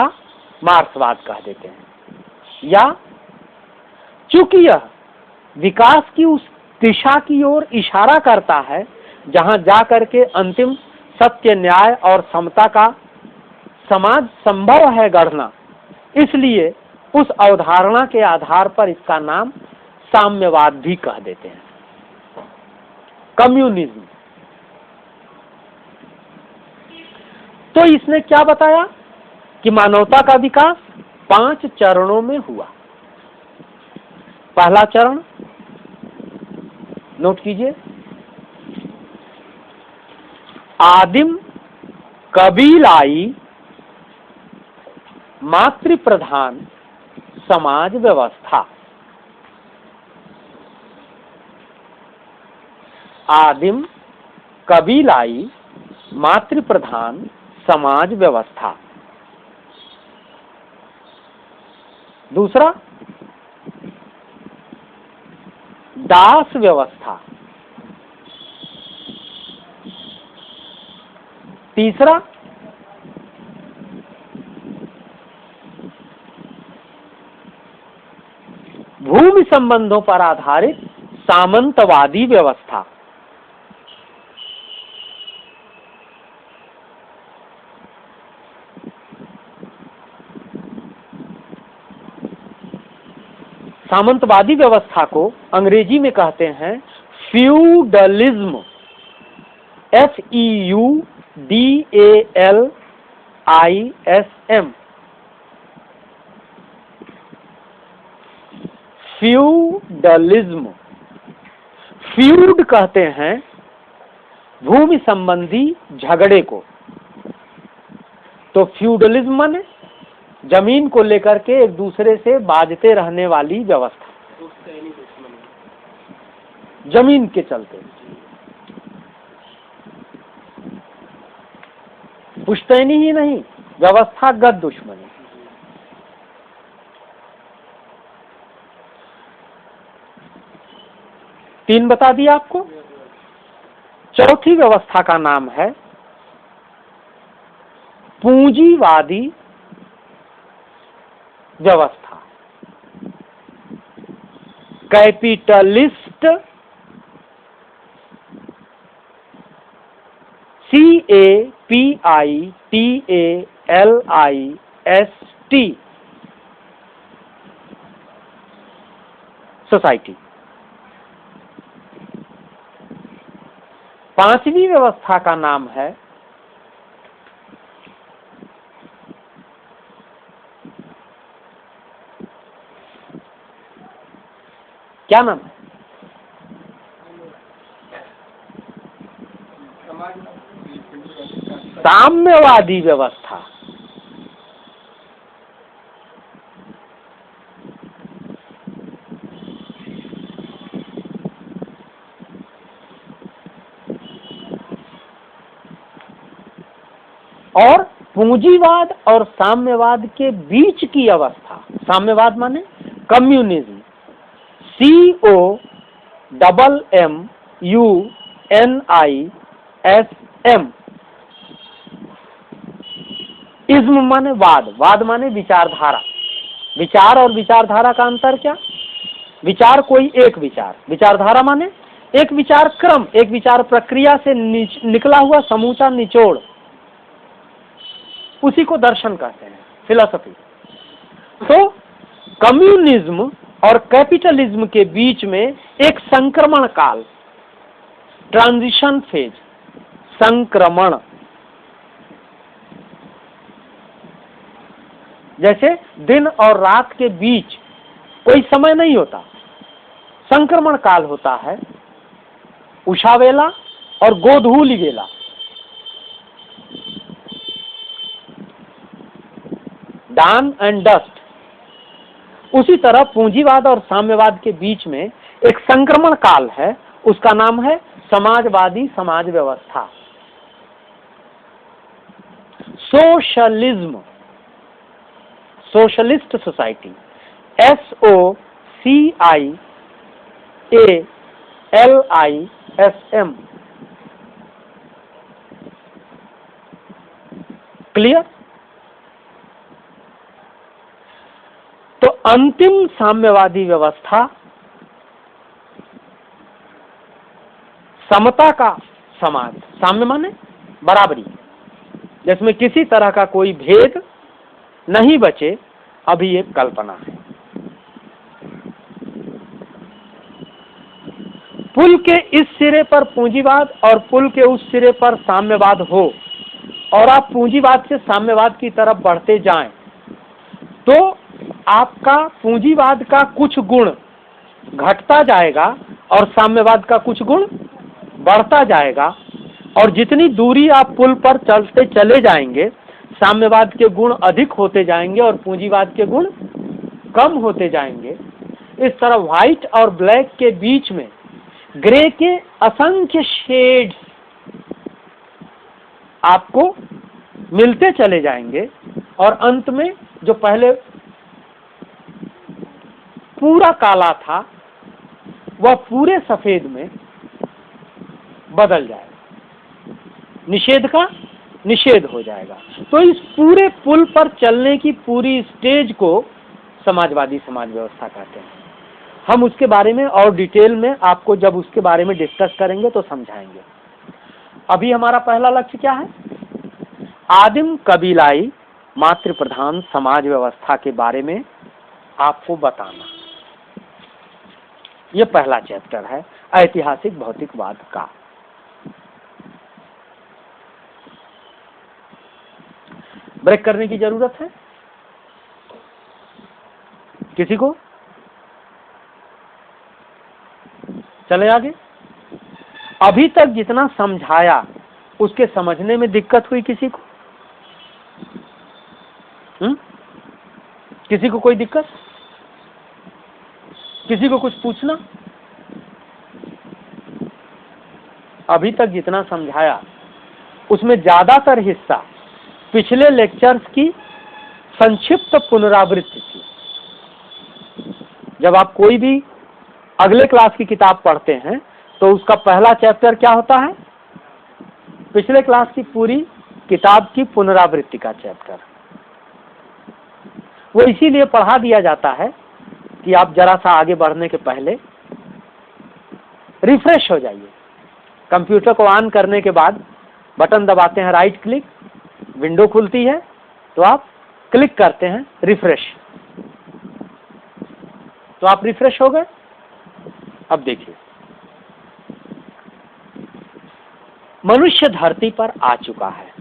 मार्क्सवाद कह देते हैं, या चूंकि यह विकास की उस दिशा की ओर इशारा करता है जहां जाकर के अंतिम सत्य, न्याय और समता का समाज संभव है गढ़ना, इसलिए उस अवधारणा के आधार पर इसका नाम साम्यवाद भी कह देते हैं, कम्युनिज्म। तो इसने क्या बताया कि मानवता का विकास 5 चरणों में हुआ। पहला चरण नोट कीजिए, आदिम कबीलाई मातृ प्रधान समाज व्यवस्था। आदिम कबीलाई मातृ प्रधान समाज व्यवस्था। दूसरा दास व्यवस्था। तीसरा भूमि संबंधों पर आधारित सामंतवादी व्यवस्था। सामंतवादी व्यवस्था को अंग्रेजी में कहते हैं फ्यूडलिज्म, FEUDALISM, फ्यूडलिज्म। फ्यूड कहते हैं भूमि संबंधी झगड़े को, तो फ्यूडलिज्म माने जमीन को लेकर के एक दूसरे से बाजते रहने वाली व्यवस्था, जमीन के चलते। पुश्तैनी ही नहीं, व्यवस्थागत दुश्मनी। तीन बता दिया आपको। चौथी व्यवस्था का नाम है पूंजीवादी व्यवस्था, कैपिटलिस्ट CAPITALIST सोसाइटी। पांचवी व्यवस्था का नाम है क्या नाम है? साम्यवादी व्यवस्था। और पूंजीवाद और साम्यवाद के बीच की अवस्था, साम्यवाद माने कम्युनिज्म, COMMUNISM, इज्म माने वाद, वाद माने विचारधारा। विचार और विचारधारा का अंतर क्या? विचार कोई एक विचार, विचारधारा माने एक विचार क्रम, एक विचार प्रक्रिया से निकला हुआ समूचा निचोड़, उसी को दर्शन कहते हैं, फिलॉसफी। तो कम्युनिज्म और कैपिटलिज्म के बीच में एक संक्रमण काल, ट्रांजिशन फेज, संक्रमण, जैसे दिन और रात के बीच कोई समय नहीं होता, संक्रमण काल होता है, उषा वेला और गोधूली वेला। डान एंड डस्ट। उसी तरह पूंजीवाद और साम्यवाद के बीच में एक संक्रमण काल है, उसका नाम है समाजवादी समाज व्यवस्था, socialism, socialist society, SOCIALISM। Clear? तो अंतिम साम्यवादी व्यवस्था समता का समाज, साम्य माने बराबरी, जिसमें किसी तरह का कोई भेद नहीं बचे, अभी एक कल्पना है। पुल के इस सिरे पर पूंजीवाद और पुल के उस सिरे पर साम्यवाद हो, और आप पूंजीवाद से साम्यवाद की तरफ बढ़ते जाएं, तो आपका पूंजीवाद का कुछ गुण घटता जाएगा और साम्यवाद का कुछ गुण बढ़ता जाएगा, और जितनी दूरी आप पुल पर चलते चले जाएंगे, साम्यवाद के गुण अधिक होते जाएंगे और पूंजीवाद के गुण कम होते जाएंगे। इस तरह व्हाइट और ब्लैक के बीच में ग्रे के असंख्य शेड्स आपको मिलते चले जाएंगे, और अंत में जो पहले पूरा काला था वह पूरे सफेद में बदल जाएगा, निषेध का निषेध हो जाएगा। तो इस पूरे पुल पर चलने की पूरी स्टेज को समाजवादी समाज व्यवस्था कहते हैं। हम उसके बारे में और डिटेल में आपको जब उसके बारे में डिस्कस करेंगे तो समझाएंगे। अभी हमारा पहला लक्ष्य क्या है? आदिम कबीलाई मातृ प्रधान समाज व्यवस्था के बारे में आपको बताना। यह पहला चैप्टर है ऐतिहासिक भौतिकवाद का। ब्रेक करने की जरूरत है किसी को? चले आगे। अभी तक जितना समझाया उसके समझने में दिक्कत हुई किसी को? किसी को कोई दिक्कत? किसी को कुछ पूछना? अभी तक जितना समझाया उसमें ज्यादातर हिस्सा पिछले लेक्चर्स की संक्षिप्त पुनरावृत्ति थी। जब आप कोई भी अगले क्लास की किताब पढ़ते हैं तो उसका पहला चैप्टर क्या होता है? पिछले क्लास की पूरी किताब की पुनरावृत्ति का चैप्टर। वो इसीलिए पढ़ा दिया जाता है कि आप जरा सा आगे बढ़ने के पहले रिफ्रेश हो जाइए। कंप्यूटर को ऑन करने के बाद बटन दबाते हैं राइट क्लिक, विंडो खुलती है तो आप क्लिक करते हैं रिफ्रेश, तो आप रिफ्रेश हो गए। अब देखिए, मनुष्य धरती पर आ चुका है।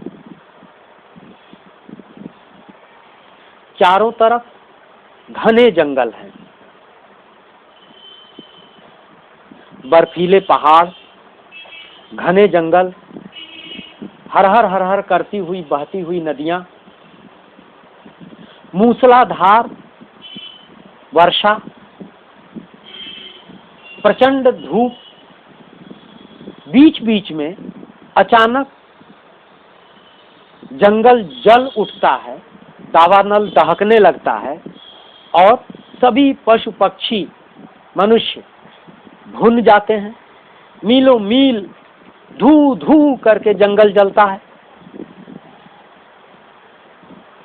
चारों तरफ घने जंगल हैं, बर्फीले पहाड़, घने जंगल, हर हर करती हुई बहती हुई नदियां, मूसलाधार वर्षा, प्रचंड धूप, बीच बीच में अचानक जंगल जल उठता है, दावानल दहकने लगता है और सभी पशु पक्षी मनुष्य भुन जाते हैं। मीलों मील धू धू करके जंगल जलता है,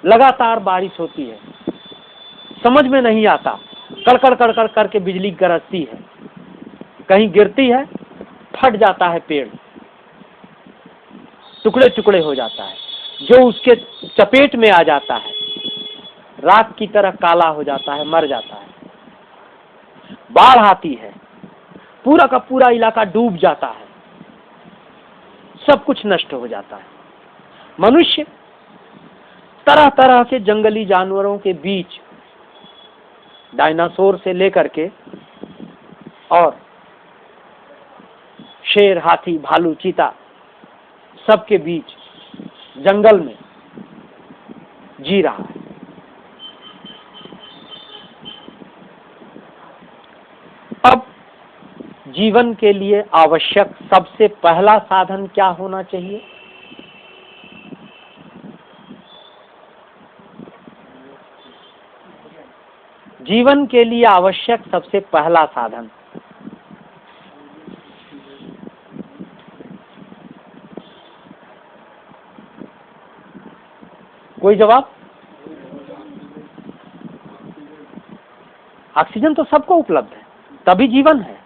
लगातार बारिश होती है, समझ में नहीं आता, कड़कड़ कड़कड़ करके बिजली गरजती है, कहीं गिरती है, फट जाता है पेड़, टुकड़े टुकड़े हो जाता है, जो उसके चपेट में आ जाता है राख की तरह काला हो जाता है, मर जाता है। बाढ़ आती है, पूरा का पूरा इलाका डूब जाता है, सब कुछ नष्ट हो जाता है। मनुष्य तरह तरह के जंगली जानवरों के बीच, डायनासोर से लेकर के और शेर, हाथी, भालू, चीता, सबके बीच जंगल में जी रहा है। अब जीवन के लिए आवश्यक सबसे पहला साधन क्या होना चाहिए? जीवन के लिए आवश्यक सबसे पहला साधन कोई जवाब? ऑक्सीजन तो सबको उपलब्ध है, तभी जीवन है।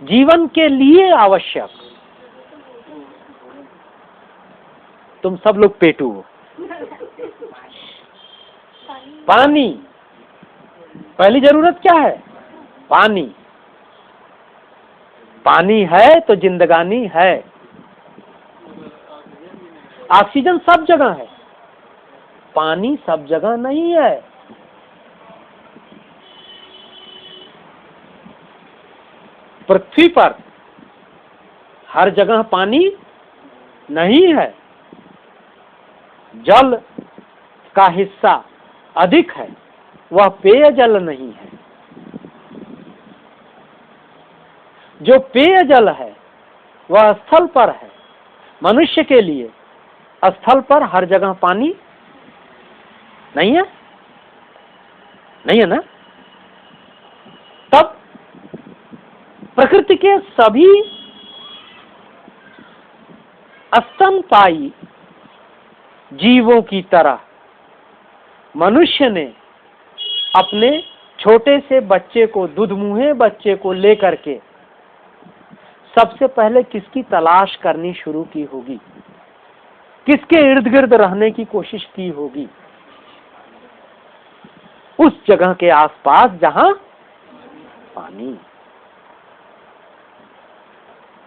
जीवन के लिए आवश्यक, तुम सब लोग पेटू हो। पानी, पहली जरूरत क्या है? पानी। पानी है तो जिंदगानी है। ऑक्सीजन सब जगह है, पानी सब जगह नहीं है। पृथ्वी पर हर जगह पानी नहीं है, जल का हिस्सा अधिक है, वह पेयजल नहीं है। जो पेयजल है वह स्थल पर है। मनुष्य के लिए स्थल पर हर जगह पानी नहीं है, नहीं है ना? तब प्रकृति के सभी स्तनपायी जीवों की तरह मनुष्य ने अपने छोटे से बच्चे को, दूधमुहे बच्चे को लेकर के सबसे पहले किसकी तलाश करनी शुरू की होगी? किसके इर्द गिर्द रहने की कोशिश की होगी? उस जगह के आसपास जहां पानी।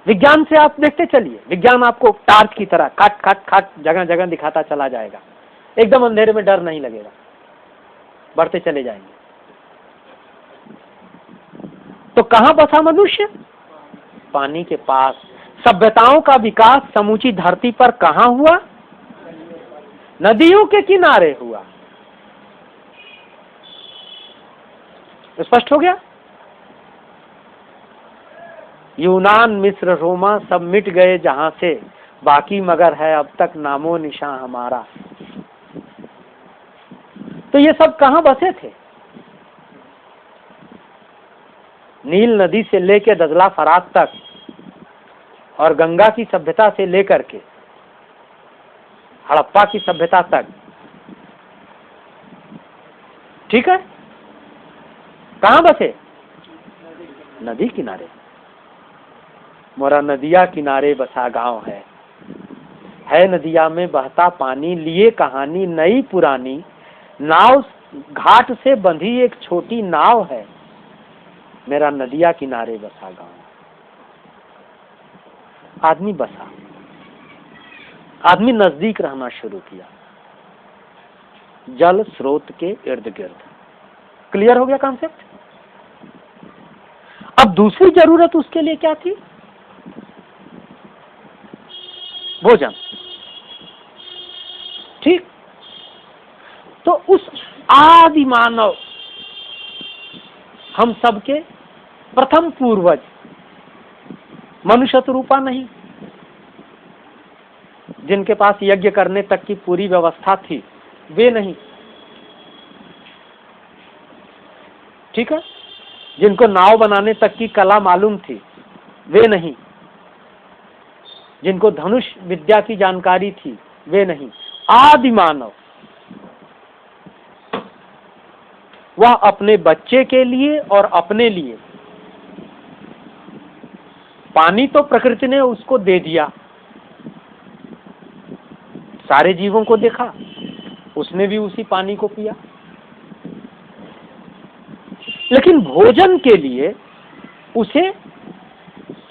विज्ञान से आप देखते चलिए, विज्ञान आपको टार्च की तरह खट खट खट जगह जगह दिखाता चला जाएगा। एकदम अंधेरे में डर नहीं लगेगा, बढ़ते चले जाएंगे। तो कहां बसा मनुष्य? पानी के पास। सभ्यताओं का विकास समूची धरती पर कहां हुआ? नदियों के किनारे हुआ। स्पष्ट हो गया? यूनान, मिस्र, रोमा सब मिट गए जहां से, बाकी मगर है अब तक नामो निशान हमारा। तो ये सब कहां बसे थे? नील नदी से लेकर दजला फरात तक और गंगा की सभ्यता से लेकर के हड़प्पा की सभ्यता तक, ठीक है? कहां बसे? नदी किनारे। मोरा नदिया किनारे बसा गांव है। है नदिया में बहता पानी, लिए कहानी नई पुरानी, नाव घाट से बंधी एक छोटी नाव है, मेरा नदिया किनारे बसा गांव। आदमी बसा, आदमी नजदीक रहना शुरू किया, जल स्रोत के इर्द गिर्द। क्लियर हो गया कॉन्सेप्ट? अब दूसरी जरूरत उसके लिए क्या थी? भोजन। ठीक, तो उस आदि मानव, हम सबके प्रथम पूर्वज, मनुष्य रूपा नहीं, जिनके पास यज्ञ करने तक की पूरी व्यवस्था थी, वे नहीं, ठीक है, जिनको नाव बनाने तक की कला मालूम थी, वे नहीं, जिनको धनुष विद्या की जानकारी थी, वे नहीं, आदि मानव, वह अपने बच्चे के लिए और अपने लिए, पानी तो प्रकृति ने उसको दे दिया, सारे जीवों को देखा, उसने भी उसी पानी को पिया, लेकिन भोजन के लिए उसे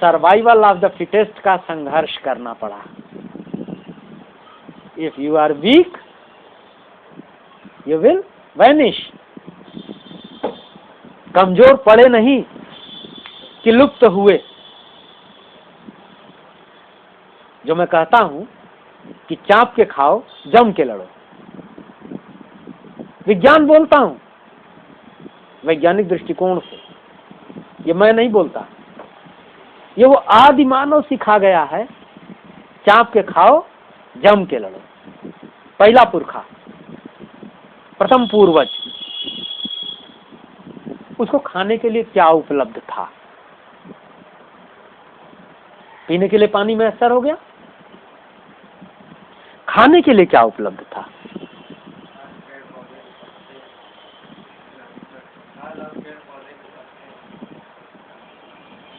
सर्वाइवल ऑफ द फिटेस्ट का संघर्ष करना पड़ा। If you are weak you will vanish. कमजोर पड़े नहीं कि लुप्त हुए। जो मैं कहता हूं कि चाप के खाओ, जम के लड़ो, विज्ञान बोलता हूं, वैज्ञानिक दृष्टिकोण से, ये मैं नहीं बोलता, ये वो आदि मानव सिखा गया है, चाप के खाओ, जम के लड़ो। पहला पुरखा, प्रथम पूर्वज, उसको खाने के लिए क्या उपलब्ध था? पीने के लिए पानी मैसर हो गया, खाने के लिए क्या उपलब्ध था?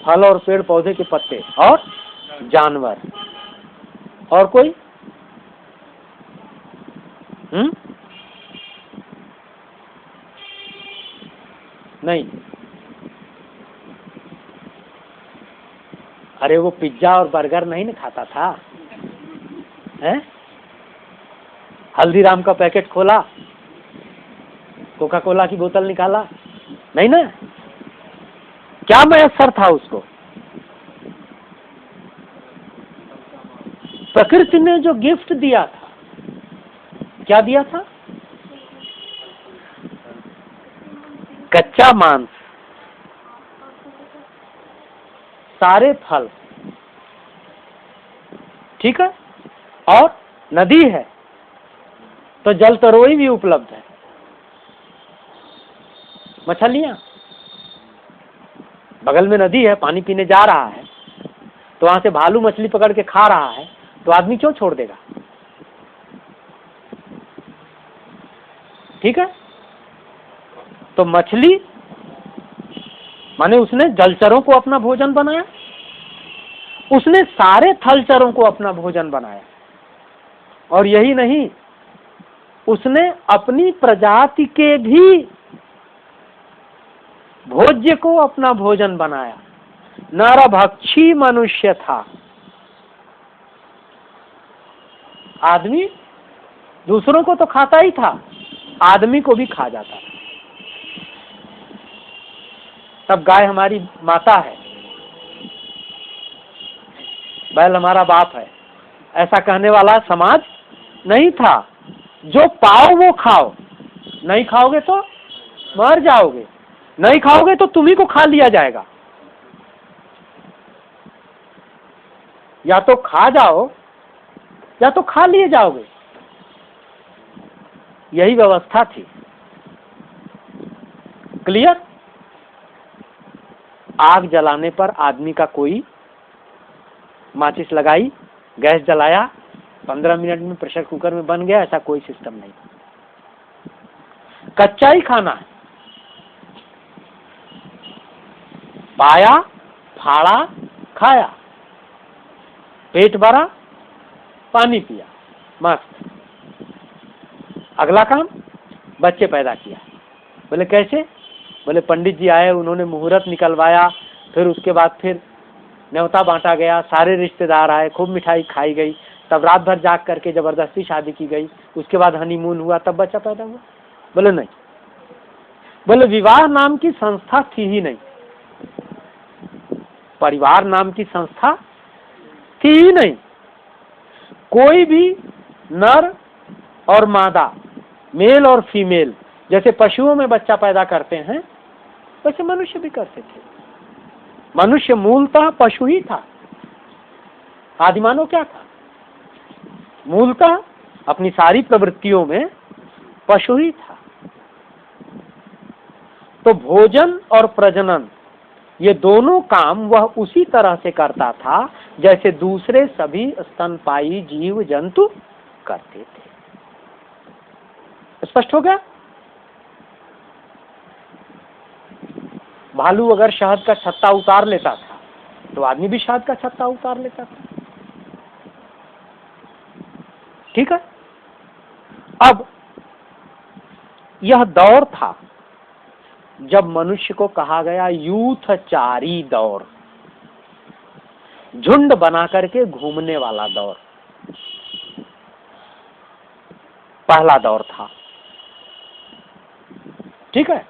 फल और पेड़ पौधे के पत्ते और जानवर। और कोई? नहीं। अरे वो पिज्जा और बर्गर नहीं ना खाता था, हैं? हल्दीराम का पैकेट खोला, कोका कोला की बोतल निकाला, नहीं ना? क्या मयस्सर था उसको? प्रकृति ने जो गिफ्ट दिया था, क्या दिया था? कच्चा मांस, सारे फल, ठीक है, और नदी है तो जल तरोई भी उपलब्ध है, मछलियां, बगल में नदी है, पानी पीने जा रहा है तो वहां से भालू मछली पकड़ के खा रहा है, तो आदमी क्यों छोड़ देगा? ठीक है, तो मछली माने उसने जलचरों को अपना भोजन बनाया, उसने सारे थलचरों को अपना भोजन बनाया, और यही नहीं, उसने अपनी प्रजाति के भी भोज्य को अपना भोजन बनाया। नरभक्षी मनुष्य था। आदमी दूसरों को तो खाता ही था, आदमी को भी खा जाता था। तब गाय हमारी माता है, बैल हमारा बाप है, ऐसा कहने वाला समाज नहीं था। जो पाओ वो खाओ, नहीं खाओगे तो मर जाओगे, नहीं खाओगे तो तुम्ही को खा लिया जाएगा। या तो खा जाओ या तो खा लिए जाओगे, यही व्यवस्था थी। क्लियर? आग जलाने पर आदमी का कोई, माचिस लगाई, गैस जलाया, 15 मिनट में प्रेशर कुकर में बन गया, ऐसा कोई सिस्टम नहीं। कच्चा ही खाना है, पाया, फाड़ा, खाया, पेट भरा पानी पिया, मस्त। अगला काम, बच्चे पैदा किया। बोले कैसे? बोले पंडित जी आए, उन्होंने मुहूर्त निकलवाया, फिर उसके बाद फिर न्योता बांटा गया, सारे रिश्तेदार आए, खूब मिठाई खाई गई, तब रात भर जाग करके जबरदस्ती शादी की गई, उसके बाद हनीमून हुआ, तब बच्चा पैदा हुआ। बोले नहीं। बोले विवाह नाम की संस्था थी ही नहीं, परिवार नाम की संस्था थी ही नहीं। कोई भी नर और मादा, मेल और फीमेल, जैसे पशुओं में बच्चा पैदा करते हैं वैसे मनुष्य भी करते थे। मनुष्य मूलतः पशु ही था। आदिमानव क्या था? मूलतः अपनी सारी प्रवृत्तियों में पशु ही था। तो भोजन और प्रजनन ये दोनों काम वह उसी तरह से करता था जैसे दूसरे सभी स्तनपायी जीव जंतु करते थे। स्पष्ट हो गया? भालू अगर शहद का छत्ता उतार लेता था तो आदमी भी शहद का छत्ता उतार लेता था। ठीक है। अब यह दौर था जब मनुष्य को कहा गया यूथचारी दौर, झुंड बना करके घूमने वाला दौर, पहला दौर था। ठीक है।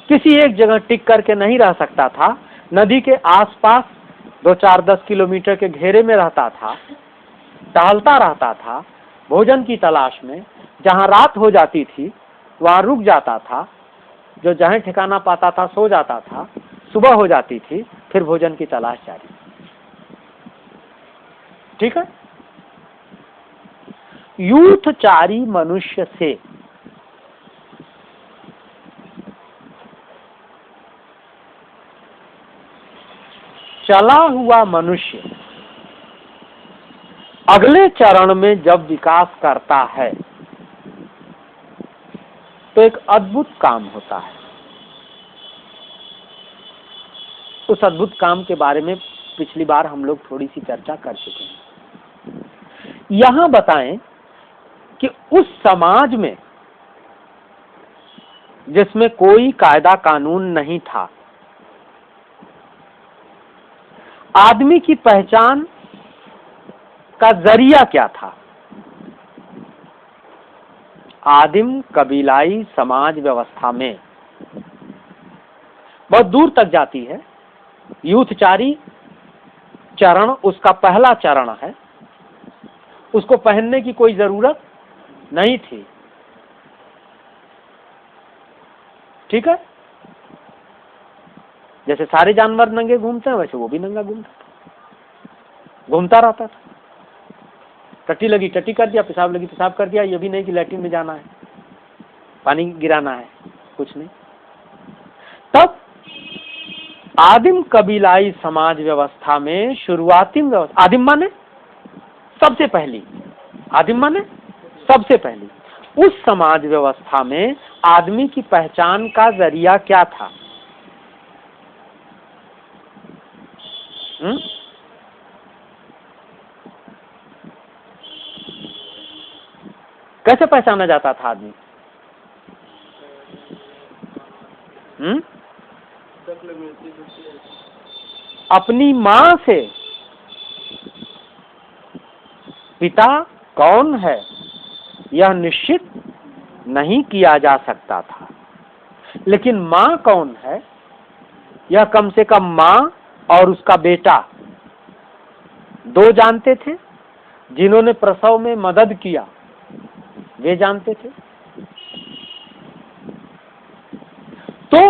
किसी एक जगह टिक करके नहीं रह सकता था, नदी के आसपास 2-4-10 किलोमीटर के घेरे में रहता था, टहलता रहता था भोजन की तलाश में। जहां रात हो जाती थी वहां रुक जाता था, जो जहां ठिकाना पाता था सो जाता था, सुबह हो जाती थी, फिर भोजन की तलाश जारी। ठीक है। यूथचारी मनुष्य से चला हुआ मनुष्य अगले चरण में जब विकास करता है तो एक अद्भुत काम होता है। उस अद्भुत काम के बारे में पिछली बार हम लोग थोड़ी सी चर्चा कर चुके हैं। यहां बताएं कि उस समाज में जिसमें कोई कायदा कानून नहीं था, आदमी की पहचान का जरिया क्या था? आदिम कबीलाई समाज व्यवस्था में बहुत दूर तक जाती है। यूथचारी चरण उसका पहला चरण है। उसको पहनने की कोई जरूरत नहीं थी। ठीक है। जैसे सारे जानवर नंगे घूमते हैं वैसे वो भी नंगा घूमता रहता था। टट्टी लगी टट्टी कर दिया, पेशाब लगी पेशाब कर दिया। ये भी नहीं कि लैट्रिन में जाना है, पानी गिराना है, कुछ नहीं। तब आदिम कबीलाई समाज व्यवस्था में शुरुआती व्यवस्था, आदिम माने सबसे पहली, आदिम माने सबसे पहली, उस समाज व्यवस्था में आदमी की पहचान का जरिया क्या था? कैसे पहचाना जाता था आदमी? अपनी मां से। पिता कौन है यह निश्चित नहीं किया जा सकता था, लेकिन मां कौन है यह कम से कम मां और उसका बेटा दो जानते थे। जिन्होंने प्रसव में मदद किया वे जानते थे। तो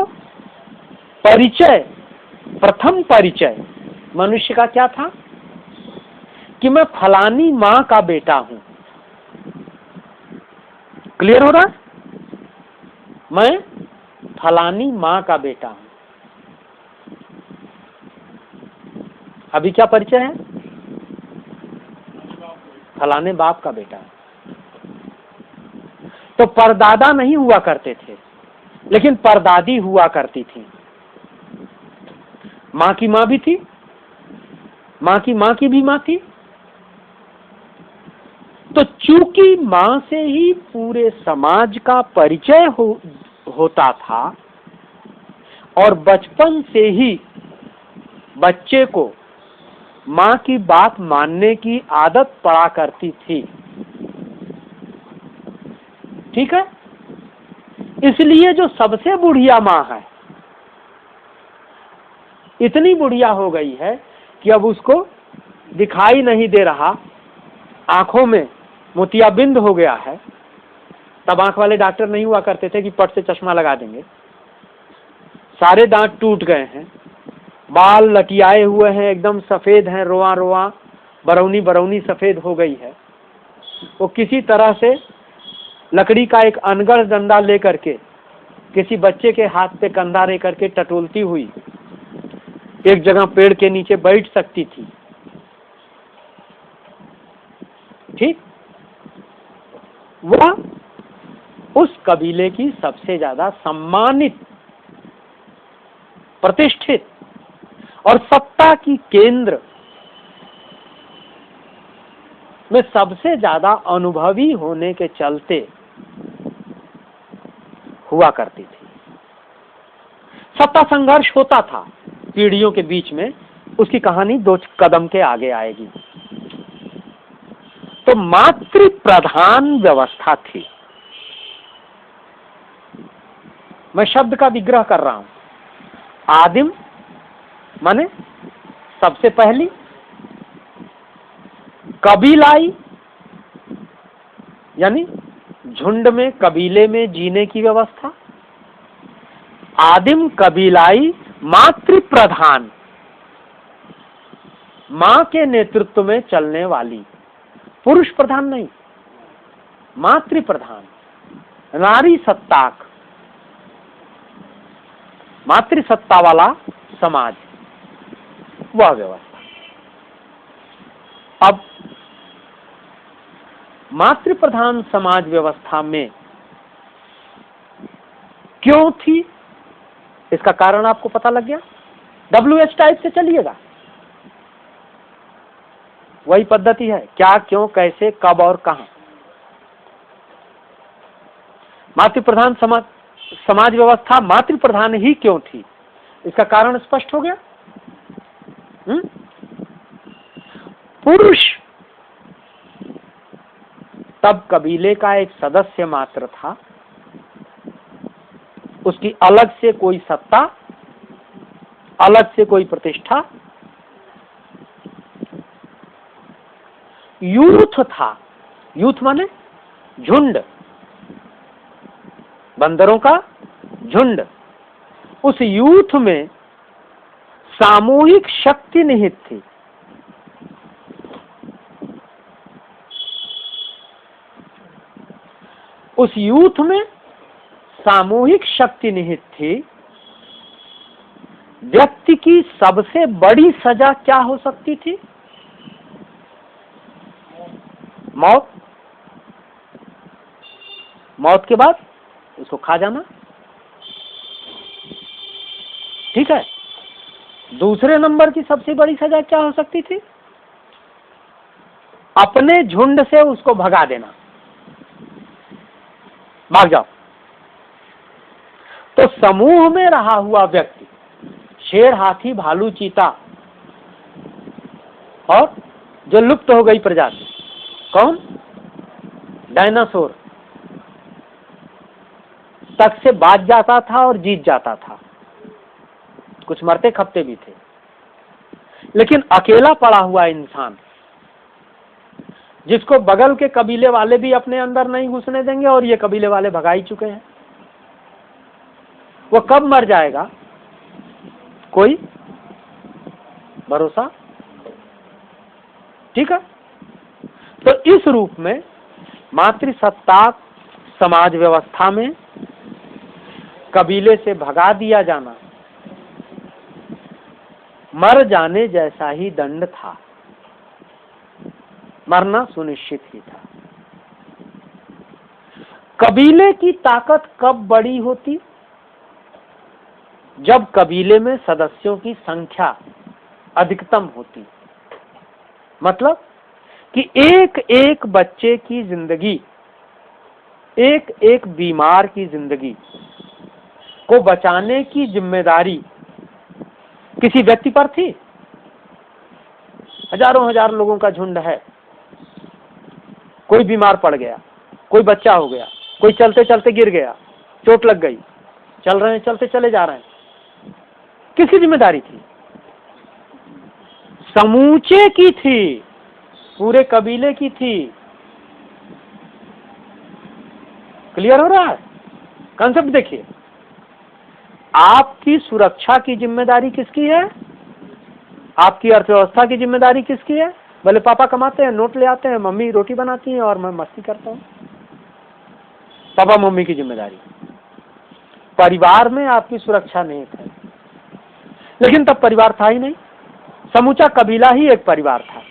परिचय, प्रथम परिचय मनुष्य का क्या था? कि मैं फलानी मां का बेटा हूं। क्लियर हो रहा है? मैं फलानी मां का बेटा हूं। अभी क्या परिचय है? फलाने बाप का बेटा है। तो परदादा नहीं हुआ करते थे, लेकिन परदादी हुआ करती थी। मां की मां भी थी, मां की भी मां थी। तो चूंकि मां से ही पूरे समाज का परिचय होता था और बचपन से ही बच्चे को मां की बात मानने की आदत पड़ा करती थी, ठीक है। इसलिए जो सबसे बुढ़िया मां है, इतनी बुढ़िया हो गई है कि अब उसको दिखाई नहीं दे रहा, आंखों में मोतियाबिंद हो गया है। तब आंख वाले डॉक्टर नहीं हुआ करते थे कि पट से चश्मा लगा देंगे। सारे दांत टूट गए हैं, बाल लटियाए हुए हैं, एकदम सफेद हैं, रोआ रोआ बरौनी बरौनी सफेद हो गई है। वो किसी तरह से लकड़ी का एक अनगढ़ डंडा लेकर के किसी बच्चे के हाथ पे कंधा रह करके टटोलती हुई एक जगह पेड़ के नीचे बैठ सकती थी, ठीक। वह उस कबीले की सबसे ज्यादा सम्मानित, प्रतिष्ठित और सत्ता की केंद्र में सबसे ज्यादा अनुभवी होने के चलते हुआ करती थी। सत्ता संघर्ष होता था पीढ़ियों के बीच में, उसकी कहानी 2 कदम के आगे आएगी। तो मातृ प्रधान व्यवस्था थी। मैं शब्द का विग्रह कर रहा हूं। आदिम माने सबसे पहली, कबीलाई यानी झुंड में, कबीले में जीने की व्यवस्था। आदिम कबीलाई मातृ प्रधान, मां के नेतृत्व में चलने वाली, पुरुष प्रधान नहीं, मातृ प्रधान, नारी सत्ताक, मातृ सत्ता वाला समाज, वह व्यवस्था। अब मातृ प्रधान समाज व्यवस्था में क्यों थी, इसका कारण आपको पता लग गया। WH टाइप से चलिएगा, वही पद्धति है, क्या, क्यों, कैसे, कब और कहां। मातृ प्रधान समाज व्यवस्था मातृ प्रधान ही क्यों थी, इसका कारण स्पष्ट हो गया। पुरुष तब कबीले का एक सदस्य मात्र था, उसकी अलग से कोई सत्ता, अलग से कोई प्रतिष्ठा। यूथ था, यूथ माने झुंड, बंदरों का झुंड। उस यूथ में सामूहिक शक्ति निहित थी। उस यूथ में सामूहिक शक्ति निहित थी। व्यक्ति की सबसे बड़ी सजा क्या हो सकती थी? मौत। मौत के बाद उसको खा जाना, ठीक है। दूसरे नंबर की सबसे बड़ी सजा क्या हो सकती थी? अपने झुंड से उसको भगा देना, भाग जाओ। तो समूह में रहा हुआ व्यक्ति, शेर, हाथी, भालू, चीता और जो लुप्त हो गई प्रजाति, कौन? डायनासोर तक से बाज जाता था और जीत जाता था। कुछ मरते खपते भी थे, लेकिन अकेला पड़ा हुआ इंसान, जिसको बगल के कबीले वाले भी अपने अंदर नहीं घुसने देंगे और ये कबीले वाले भगा ही चुके हैं, वो कब मर जाएगा कोई भरोसा, ठीक है। तो इस रूप में मातृसत्ताक समाज व्यवस्था में कबीले से भगा दिया जाना मर जाने जैसा ही दंड था, मरना सुनिश्चित ही था। कबीले की ताकत कब बड़ी होती? जब कबीले में सदस्यों की संख्या अधिकतम होती। मतलब कि एक एक बच्चे की जिंदगी, एक एक बीमार की जिंदगी को बचाने की जिम्मेदारी किसी व्यक्ति पर थी? हजारों हजार लोगों का झुंड है, कोई बीमार पड़ गया, कोई बच्चा हो गया, कोई चलते चलते गिर गया, चोट लग गई, चल रहे हैं, चलते चले जा रहे हैं, किसकी जिम्मेदारी थी? समूचे की थी, पूरे कबीले की थी। क्लियर हो रहा है? कंसेप्ट देखिए, आपकी सुरक्षा की जिम्मेदारी किसकी है? आपकी अर्थव्यवस्था की जिम्मेदारी किसकी है? भले पापा कमाते हैं, नोट ले आते हैं, मम्मी रोटी बनाती है और मैं मस्ती करता हूं, पापा मम्मी की जिम्मेदारी। परिवार में आपकी सुरक्षा नहीं है, लेकिन तब परिवार था ही नहीं, समूचा कबीला ही एक परिवार था।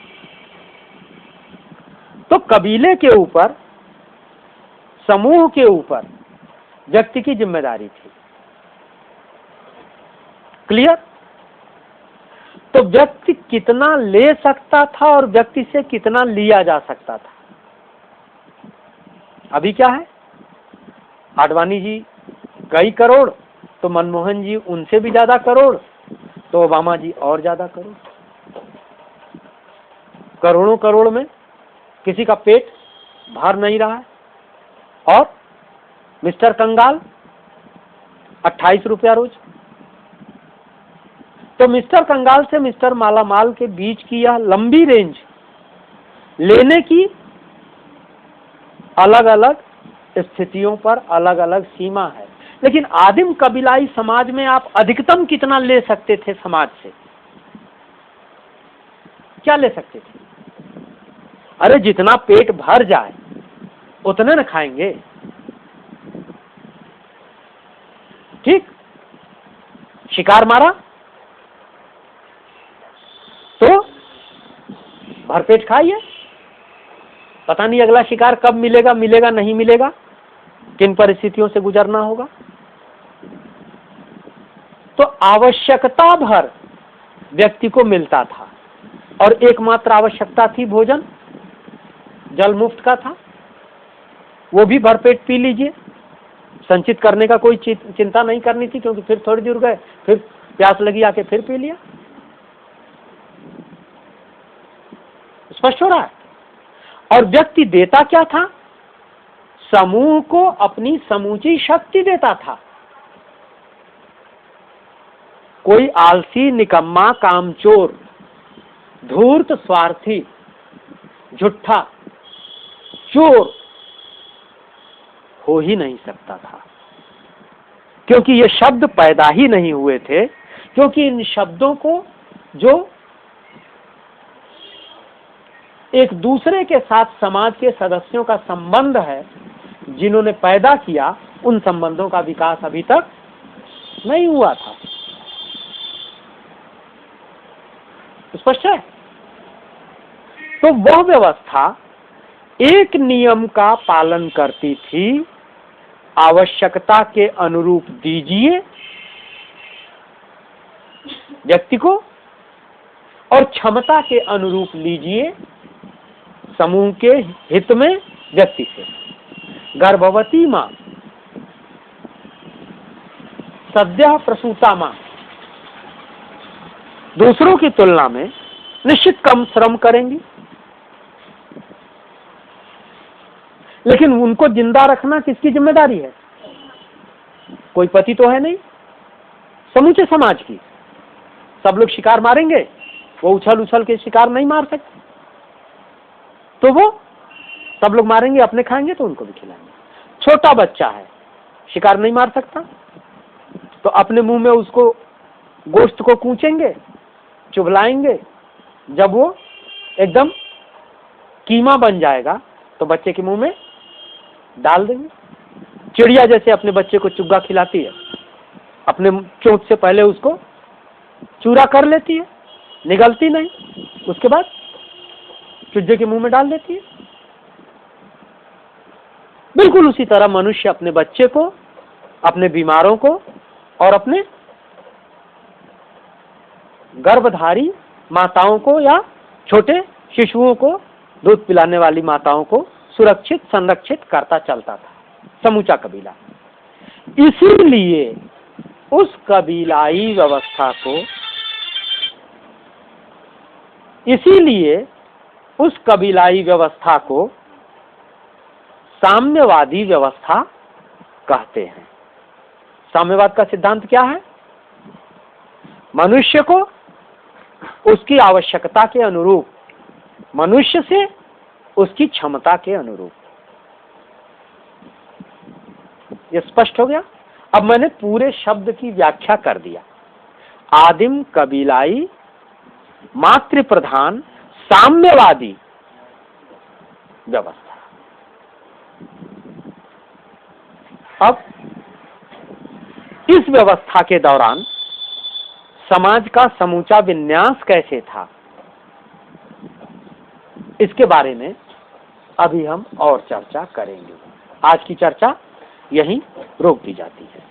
तो कबीले के ऊपर, समूह के ऊपर व्यक्ति की जिम्मेदारी थी। क्लियर? तो व्यक्ति कितना ले सकता था और व्यक्ति से कितना लिया जा सकता था। अभी क्या है, आडवाणी जी कई करोड़, तो मनमोहन जी उनसे भी ज्यादा करोड़, तो ओबामा जी और ज्यादा करोड़। करोड़ों करोड़ में किसी का पेट भर नहीं रहा है, और मिस्टर कंगाल 28 रुपया रोज। तो मिस्टर कंगाल से मिस्टर मालामाल के बीच की यह लंबी रेंज लेने की अलग अलग स्थितियों पर अलग अलग सीमा है। लेकिन आदिम कबीलाई समाज में आप अधिकतम कितना ले सकते थे समाज से? क्या ले सकते थे? अरे जितना पेट भर जाए उतने न खाएंगे, ठीक? शिकार मारा तो भरपेट खाइए, पता नहीं अगला शिकार कब मिलेगा, मिलेगा नहीं मिलेगा, किन परिस्थितियों से गुजरना होगा। तो आवश्यकता भर व्यक्ति को मिलता था, और एकमात्र आवश्यकता थी भोजन। जल मुफ्त का था, वो भी भरपेट पी लीजिए, संचित करने का कोई चिंता नहीं करनी थी, क्योंकि फिर थोड़ी दूर गए, फिर प्यास लगी, आके फिर पी लिया। स्पष्ट हो रहा है? और व्यक्ति देता क्या था? समूह को अपनी समूची शक्ति देता था। कोई आलसी, निकम्मा, कामचोर, धूर्त, स्वार्थी, झूठा, चोर हो ही नहीं सकता था, क्योंकि ये शब्द पैदा ही नहीं हुए थे। क्योंकि इन शब्दों को जो एक दूसरे के साथ समाज के सदस्यों का संबंध है, जिन्होंने पैदा किया, उन संबंधों का विकास अभी तक नहीं हुआ था। स्पष्ट है? तो वह व्यवस्था एक नियम का पालन करती थी, आवश्यकता के अनुरूप दीजिए व्यक्ति को, और क्षमता के अनुरूप लीजिए समूह के हित में व्यक्ति से। गर्भवती मां, सद्य प्रसूता मां दूसरों की तुलना में निश्चित कम श्रम करेंगी, लेकिन उनको जिंदा रखना किसकी जिम्मेदारी है? कोई पति तो है नहीं, समूचे समाज की। सब लोग शिकार मारेंगे, वो उछल उछल के शिकार नहीं मार सकते, तो वो सब लोग मारेंगे, अपने खाएंगे तो उनको भी खिलाएंगे। छोटा बच्चा है, शिकार नहीं मार सकता, तो अपने मुंह में उसको गोश्त को कूचेंगे, चुभलाएंगे। जब वो एकदम कीमा बन जाएगा तो बच्चे के मुंह में डाल देंगे। चिड़िया जैसे अपने बच्चे को चुग्गा खिलाती है, अपने चोंच से पहले उसको चूरा कर लेती है, निगलती नहीं, उसके बाद चूजे के मुंह में डाल देती है। बिल्कुल उसी तरह मनुष्य अपने बच्चे को, अपने बीमारों को और अपने गर्भधारी माताओं को या छोटे शिशुओं को दूध पिलाने वाली माताओं को सुरक्षित संरक्षित करता चलता था समूचा कबीला। इसीलिए उस कबीलाई व्यवस्था को, इसीलिए उस कबीलाई व्यवस्था को साम्यवादी व्यवस्था कहते हैं। साम्यवाद का सिद्धांत क्या है? मनुष्य को उसकी आवश्यकता के अनुरूप, मनुष्य से उसकी क्षमता के अनुरूप। ये स्पष्ट हो गया? अब मैंने पूरे शब्द की व्याख्या कर दिया। आदिम कबीलाई मातृ प्रधान साम्यवादी व्यवस्था। अब इस व्यवस्था के दौरान समाज का समूचा विन्यास कैसे था, इसके बारे में अभी हम और चर्चा करेंगे। आज की चर्चा यहीं रोक दी जाती है।